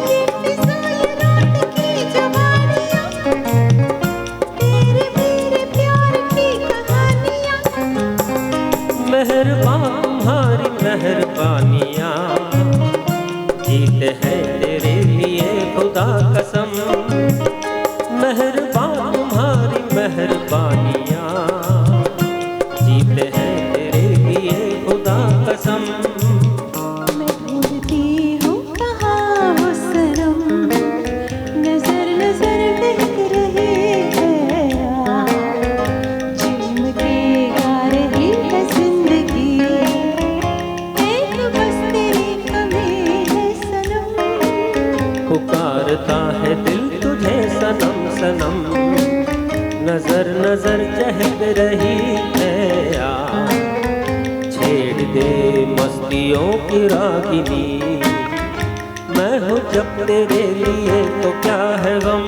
ये मेहरबान तुम्हारी मेहरबानियाँ जीते हैं तेरे लिए खुदा कसम। मेहरबान तुम्हारी मेहरबानियाँ जीते हैं तेरे लिए खुदा कसम। मैं ढूंढती हूँ कहाँ वो सनम, नजर नजर बहक रही है यार, झूम के गा रही है जिंदगी, एक बस तेरी कमी है सनम। पुकारता है दिल तुझे सनम सनम, नजर नजर चहक रही है यार, छेड़ दे मस्तियों की रागिनी, मैं हूँ जब तेरे लिए तो क्या है गम।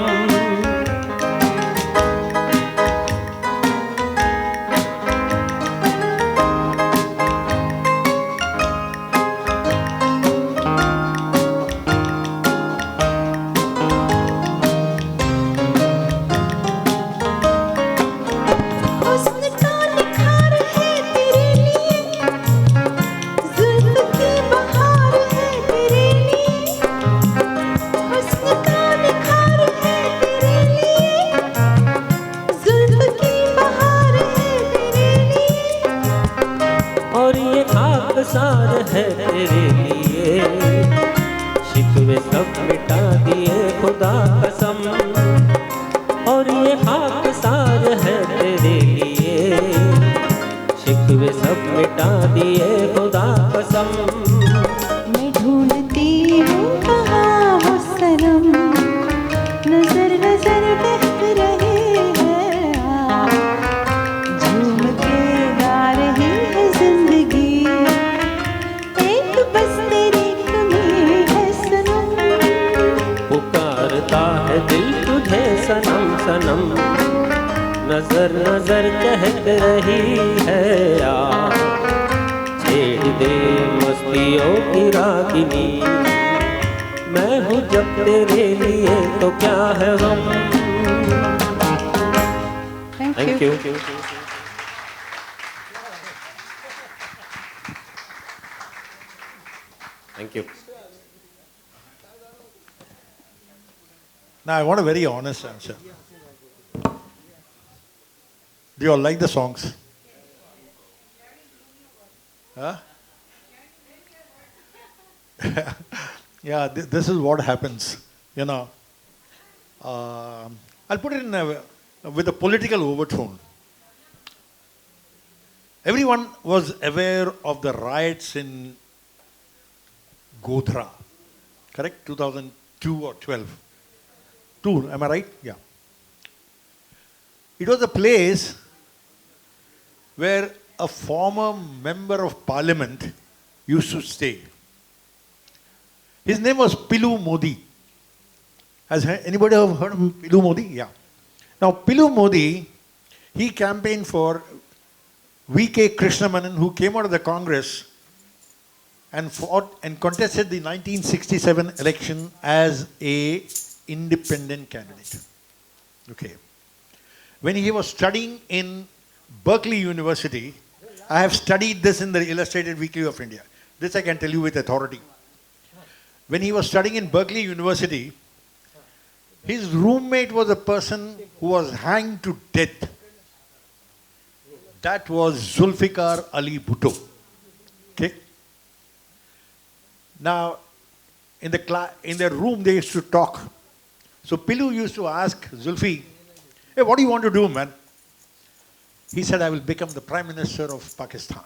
हुस्न का निखार है तेरे लिए, जुल्फ की बहार है तेरे लिए। हुस्न का निखार है तेरे लिए, जुल्फ की बहार है तेरे लिए। और ये खाकसार है तेरे लिए, शिकवे सब मिटा दिए खुदा कसम। और ये खाकसार है तेरे लिए, शिकवे सब मिटा दिए खुदा कसम। मैं ढूंढती हूँ कहाँ वो सनम, नजर नजर बहक रही है यार, झूम के गा रही है जिंदगी, एक बस तेरी कमी है सनम। पुकारता है दिल तुझे सनम सनम, नजर नजर चहक रही है यार, छेड़ दे मस्तियों की रागिनी, मैं हूँ जब तेरे लिए तो क्या है गम। Thank you. Thank you. Now I want a very honest answer. Do you all like the songs? Huh? Yeah, this is what happens. You know, I'll put it with a political overtone. Everyone was aware of the riots in Godhra, correct? 2002 or 12. 2, am I right? Yeah. It was a place where a former member of parliament used to stay. His name was Pilu Modi. Has anybody heard of Pilu Modi? Yeah. Now, Pilu Modi, he campaigned for V.K. Krishnamanan, who came out of the Congress and fought and contested the 1967 election as a independent candidate. Okay. When he was studying in Berkeley University, I have studied this in the Illustrated Weekly of India. This I can tell you with authority. When he was studying in Berkeley University, his roommate was a person who was hanged to death. That was Zulfikar Ali Bhutto. Okay. Now, in their room they used to talk. So Pilu used to ask Zulfi, "Hey, what do you want to do, man?" He said, "I will become the Prime Minister of Pakistan."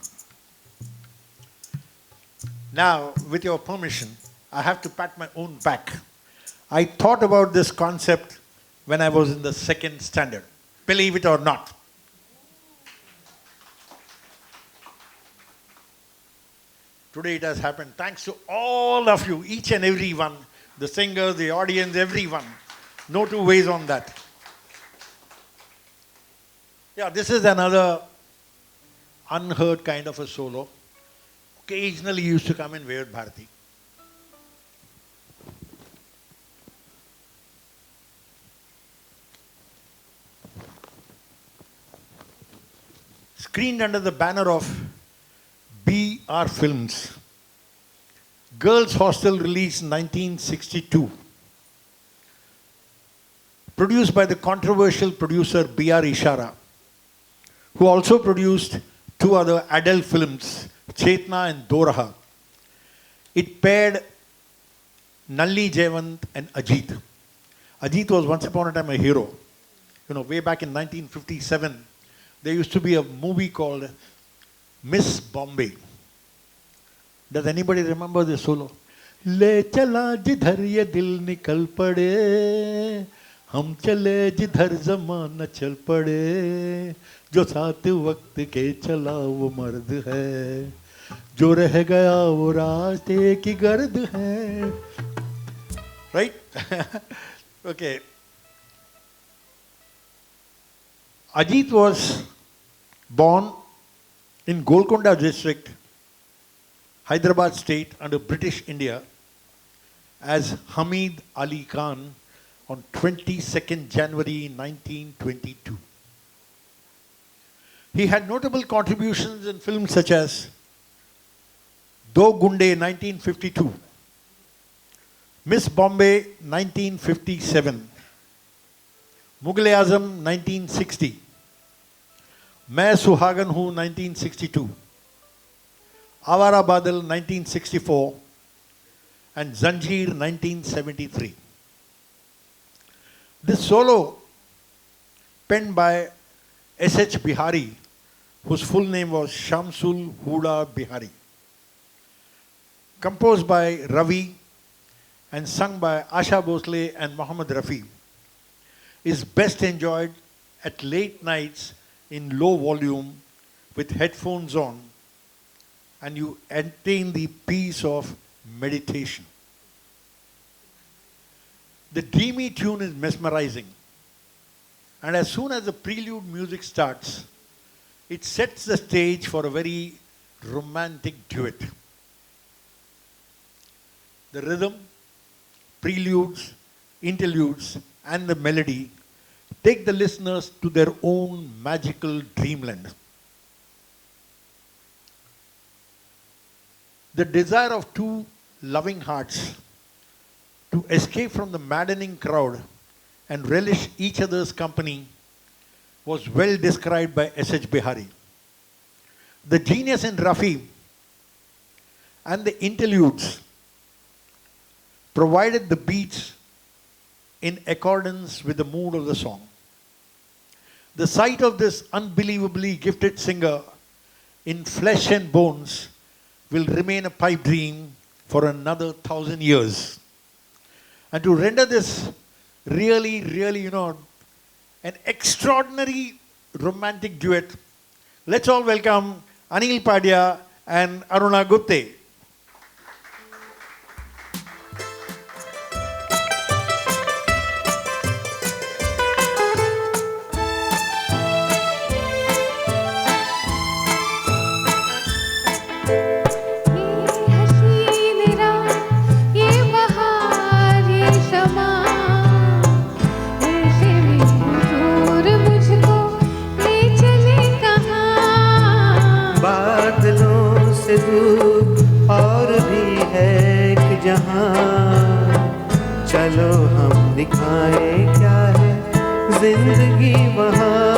Now, with your permission, I have to pat my own back. I thought about this concept when I was in the 2nd standard. Believe it or not. Today it has happened. Thanks to all of you, each and every one, the singers, the audience, everyone. No two ways on that. Yeah, this is another unheard kind of a solo. Occasionally used to come in Ved Bharati. Screened under the banner of BR Films. Girls Hostel released 1962. Produced by the controversial producer B.R. Ishara, who also produced two other adult films, Chetna and Doraha. It paired Nalli Jayawant and Ajit. Ajit was once upon a time a hero. You know, way back in 1957, there used to be a movie called Miss Bombay. Does anybody remember the solo? Le chala jidhar ye dil nikal pade, हम चले जिधर ज़माना चल पड़े, जो साथ वक्त के चला वो मर्द है, जो रह गया वो रास्ते की गर्द है. Right? Okay. Ajit was born in Golconda district, Hyderabad state under British India as Hamid Ali Khan on 22nd January 1922. He had notable contributions in films such as Do Gunde 1952, Miss Bombay 1957, Mughal-e-Azam 1960, Main Suhagan Hu 1962, Awara Badal 1964, and Zanjeer 1973. This solo, penned by S.H. Bihari, whose full name was Shamsul Huda Bihari, composed by Ravi and sung by Asha Bhosle and Mohammad Rafi, is best enjoyed at late nights in low volume with headphones on, and you attain the peace of meditation. The dreamy tune is mesmerizing, and as soon as the prelude music starts, it sets the stage for a very romantic duet. The rhythm, preludes, interludes, and the melody take the listeners to their own magical dreamland. The desire of two loving hearts to escape from the maddening crowd and relish each other's company was well described by S.H. Bihari. The genius in Rafi and the interludes provided the beats in accordance with the mood of the song. The sight of this unbelievably gifted singer in flesh and bones will remain a pipe dream for another 1,000 years. And to render this really, an extraordinary romantic duet, let's all welcome Anil Padya and Aruna Gutte. और भी है एक जहां, चलो हम दिखाएं क्या है जिंदगी वहां.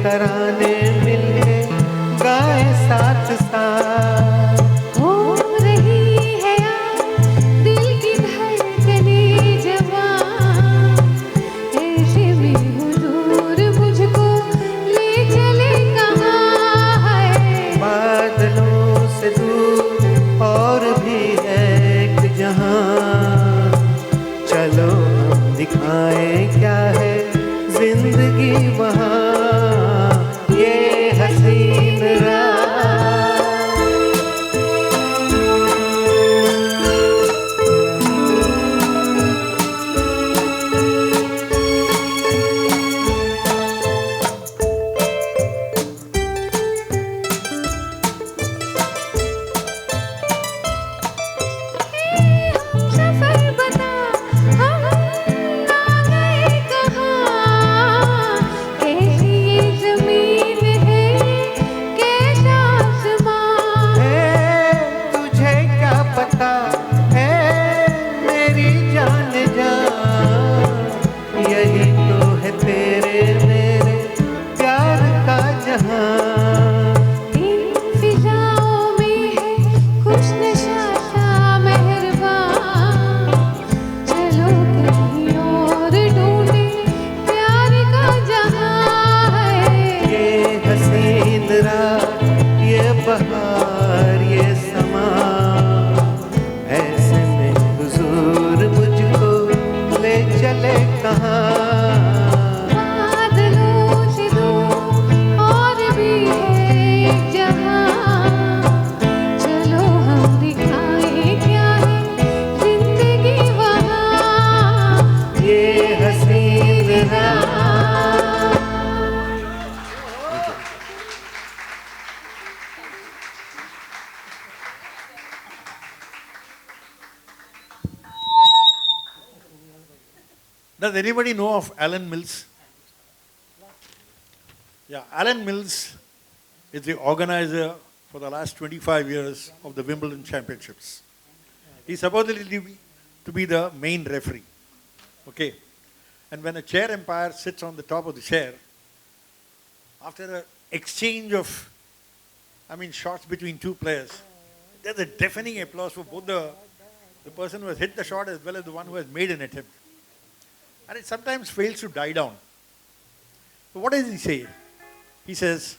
तराने मिलके गाए साथ साथ. हो रही है दिल की धड़कने जवां, ऐसे में हुजूर मुझको ले चले कहाँ है. बादलों बार ये समा, ऐसे में हुजूर मुझको ले चले कहाँ। बादलों से दूर और भी है एक जहां, चलो हम दिखाए क्या है जिंदगी वहाँ, ये हसीन राह। Does anybody know of Alan Mills? Yeah, Alan Mills is the organizer for the last 25 years of the Wimbledon Championships. He's supposedly to be the main referee. Okay. And when a chair umpire sits on the top of the chair, after an exchange of, shots between two players, there's a deafening applause for both the person who has hit the shot as well as the one who has made an attempt. And it sometimes fails to die down. So what does he say? He says,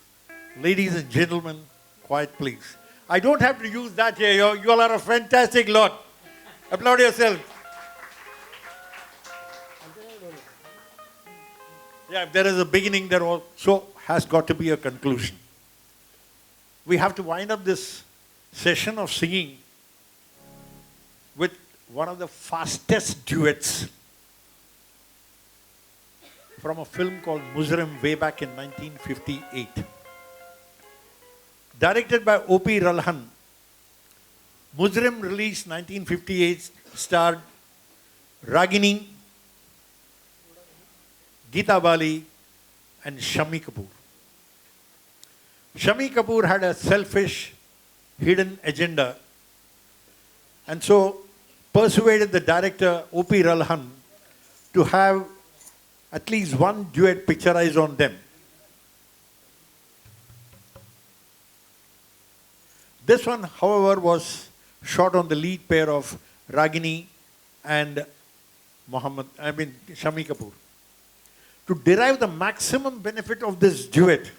ladies and gentlemen, quiet please. I don't have to use that here. You all are a fantastic lot. Applaud yourself. Yeah, if there is a beginning, there also has got to be a conclusion. We have to wind up this session of singing with one of the fastest duets from a film called Muzrim way back in 1958. Directed by O.P. Ralhan, Muzrim released 1958 starred Ragini, Geeta Bali and Shami Kapoor. Shami Kapoor had a selfish, hidden agenda and so persuaded the director O.P. Ralhan to have at least one duet picturized on them. This one, however, was shot on the lead pair of Ragini and Shami Kapoor. To derive the maximum benefit of this duet,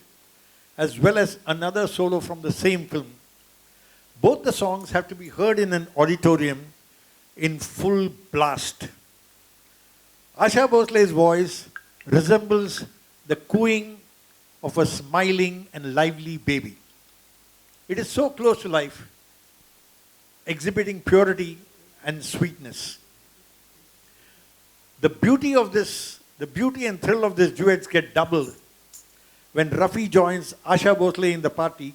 as well as another solo from the same film, both the songs have to be heard in an auditorium in full blast. Asha Bhosle's voice resembles the cooing of a smiling and lively baby. It is so close to life, exhibiting purity and sweetness. The beauty and thrill of this duets get doubled when Rafi joins Asha Bhosle in the party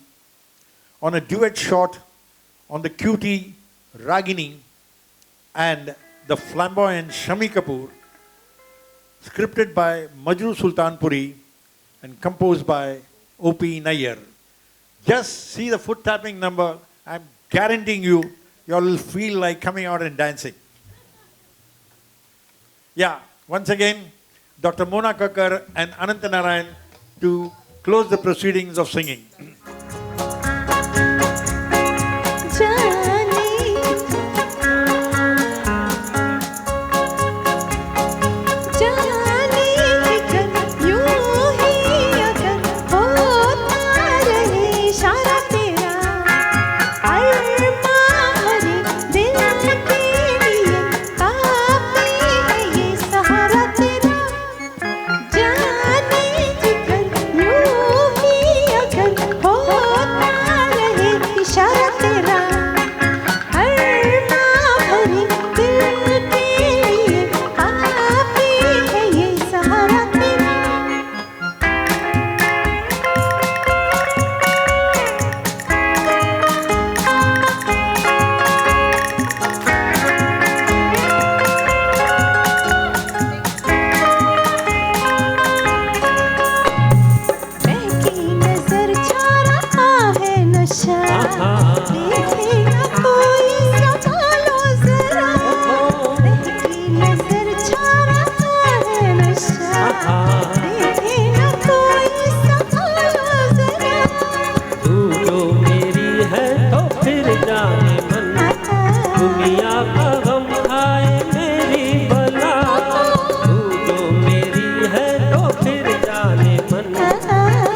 on a duet shot on the cutie Ragini and the flamboyant Shami Kapoor, scripted by Majru Sultanpuri and composed by O.P. Nayyar. Just see the foot tapping number. I'm guaranteeing you all will feel like coming out and dancing. Yeah, once again, Dr. Mona Kakkar and Ananta Narayan to close the proceedings of singing.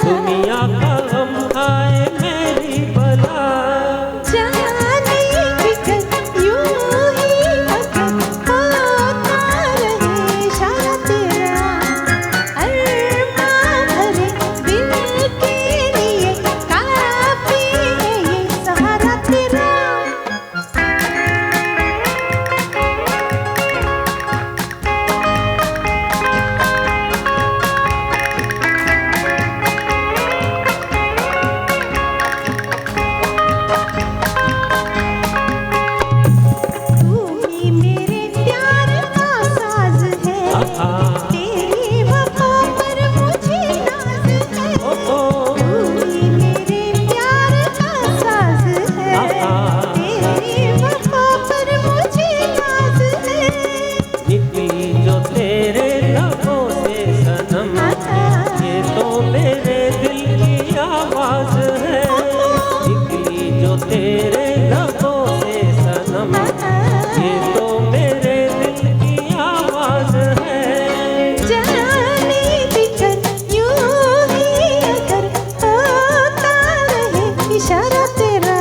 दुनिया का गम खाए मेरी बला तेरे लबों से सनम, ये तो मेरे दिल की आवाज है। जाने बिखर यूं ही अगर होता रहे इशारा तेरा,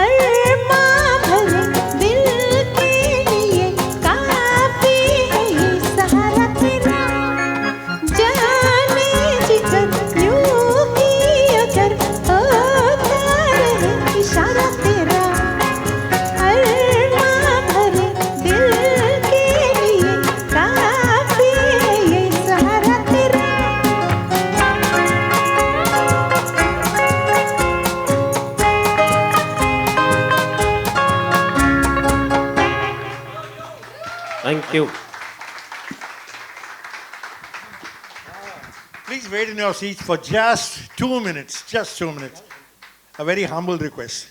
अरमां भरे दिल के लिए काफी है ये सहारा तेरा। जाने बिखर यूं ही अगर होता रहे इशारा तेरा, अरमां भरे दिल के लिए काफी है ये सहारा तेरा। Thank you. Please wait in your seats for just 2 minutes. Just 2 minutes. A very humble request.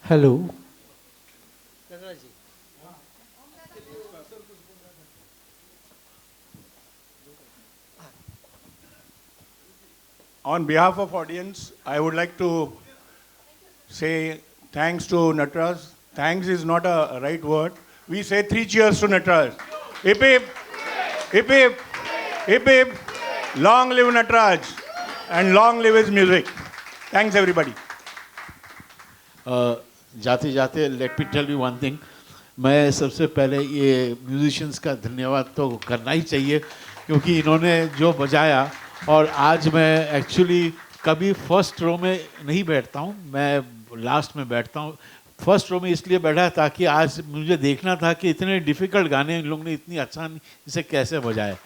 Hello. On behalf of audience, I would like to say thanks to Nataraj. Thanks is not a right word. We say 3 cheers to Nataraj. Hip hip, hip hip, hip hip. Long live Nataraj and long live his music. Thanks everybody. जाते जाते let me tell you one thing, मैं सबसे पहले ये musicians का धन्यवाद तो करना ही चाहिए, क्योंकि इन्होंने जो बजाया। और आज मैं एक्चुअली कभी फर्स्ट रो में नहीं बैठता हूँ, मैं लास्ट में बैठता हूँ। फर्स्ट रो में इसलिए बैठा ताकि आज मुझे देखना था कि इतने डिफ़िकल्ट गाने इन लोगों ने इतनी आसान इसे कैसे बजाए।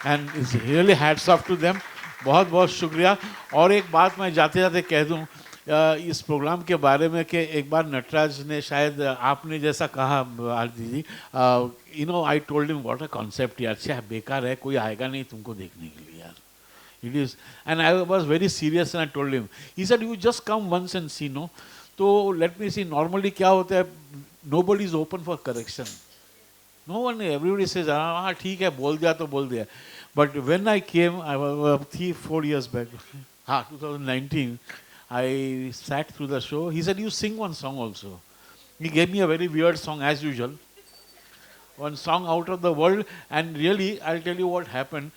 And it's really hats off to them. बहुत बहुत शुक्रिया। और एक बात मैं जाते जाते कह दूँ इस प्रोग्राम के बारे में कि एक बार नटराज ने, शायद आपने जैसा कहा Aarti ji, you know I told him what a concept यार, अच्छा बेकार है, कोई आएगा नहीं तुमको देखने के लिए यार, it is. And I was very serious and I told him, he said you just come once and see. No, तो लेट मी सी, नॉर्मली क्या होता है, nobody is open for correction, no one, everybody says हाँ ठीक है, बोल दिया तो बोल दिया। But when I came, I 3-4 years back, हाँ 2019, I sat through the show. He said, you sing one song also. He gave me a very weird song as usual. One song out of the world. And really, I'll tell you what happened.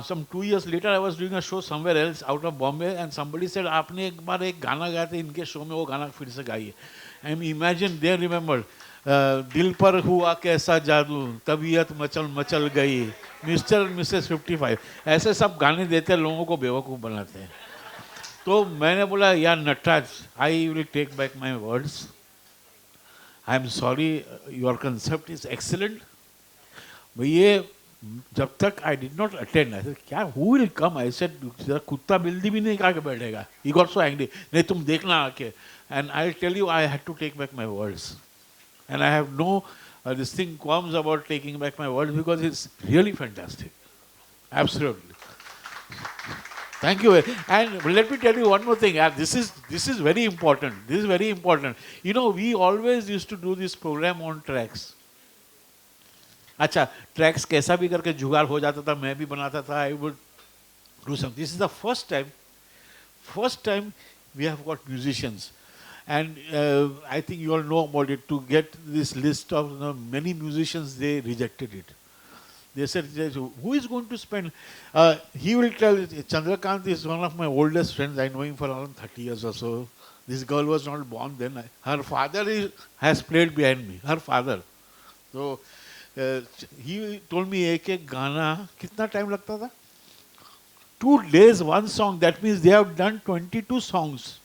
Some 2 years later, I was doing a show somewhere else out of Bombay, and somebody said, आपने एक बार एक गाना गाया था इनके show में, वो गाना फिर से गाइए. And imagine, they remembered. दिल पर हुआ कैसा जादू, तबीयत मचल मचल गई, मिस्टर मिसेस 55, ऐसे सब गाने देते हैं, लोगों को बेवकूफ़ बनाते हैं। तो मैंने बोला यार Nataraj, I will take back my words, I am sorry, your concept is excellent. ये जब तक I did not attend, I said क्या who will come, I said कुत्ता बिल्ली भी नहीं खा के बैठेगा। ही गॉट सो एंग्री, नहीं तुम देखना आके। And I tell you, I had to take back my words, and I have no this thing comes about taking back my words, because it's really fantastic, absolutely. Thank you. And let me tell you one more thing. This is very important. This is very important. You know, we always used to do this program on tracks. अच्छा, tracks कैसा भी करके जुगाड़ हो जाता था, मैं भी बनाता था. I would do something. This is the first time we have got musicians. And I think you all know about it. To get this list of many musicians, they rejected it. They said, who is going to spend? He will tell, Chandrakant is one of my oldest friends. I know him for around 30 years or so. This girl was not born then. Her father has played behind me. Her father. So he told me एक गाना कितना time लगता था? 2 days, one song. That means they have done 22 songs.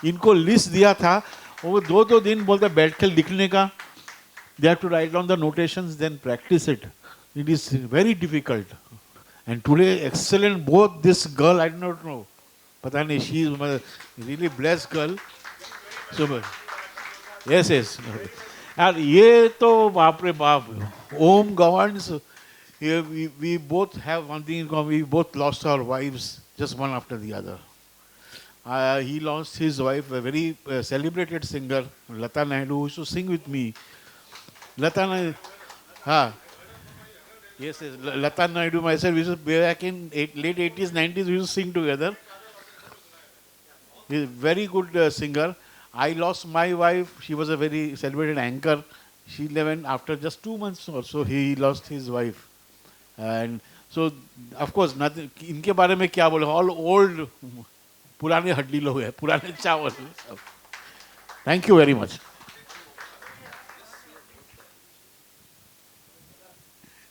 इनको list दिया था, वो 2 दिन बोलते बैठ के लिखने का. They have to write down the notations, then practice it. It is very difficult. And today, excellent, both this girl, I don't know, पता नहीं, she is a really blessed girl. So, yes. And ये तो बाप रे बाप, Om governs. We both have one thing in common. We both lost our wives, just one after the other. He lost his wife, a very celebrated singer, Lata Naidu, who used to sing with me. Lata Naidu, yes, Lata Naidu, myself, we used to, back in late 80s, 90s, we used to sing together. He's a very good singer. I lost my wife. She was a very celebrated anchor. She left after just 2 months or so. He lost his wife. And so, of course, nothing. इनके बारे में क्या बोले? All old, पुराने हड्डी लोग हैं, पुराने चावल. Thank you very much.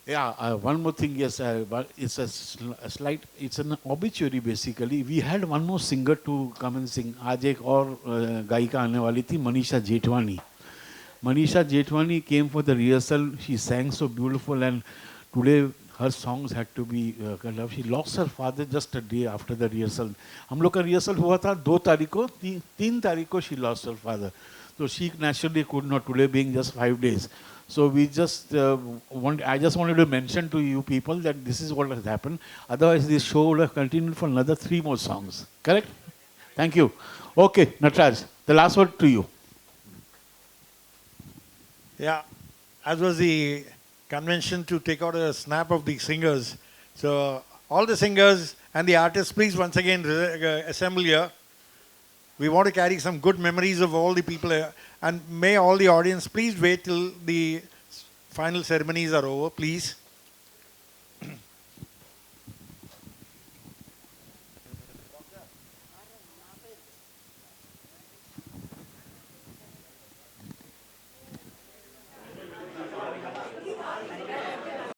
Yeah, one more thing, yes, it's a slight, it's an obituary basically. We had one more singer to come and sing. आज एक और गायिका आने वाली थी, Manisha Jetwani. Manisha Jetwani came for the rehearsal. She sang so beautiful, and today her songs had to be she lost her father just a day after the rehearsal. हम लोग का rehearsal हुआ था 2 तारीख को, 3 तारीख को she lost her father. So she naturally could not, today being just 5 days. So we just I just wanted to mention to you people that this is what has happened. Otherwise this show would have continued for another 3 more songs. Correct? Thank you. Okay, Nataraj, the last word to you. Yeah, as was the convention to take out a snap of the singers. So all the singers and the artists, please once again assemble here. We want to carry some good memories of all the people here. And may all the audience please wait till the final ceremonies are over, please.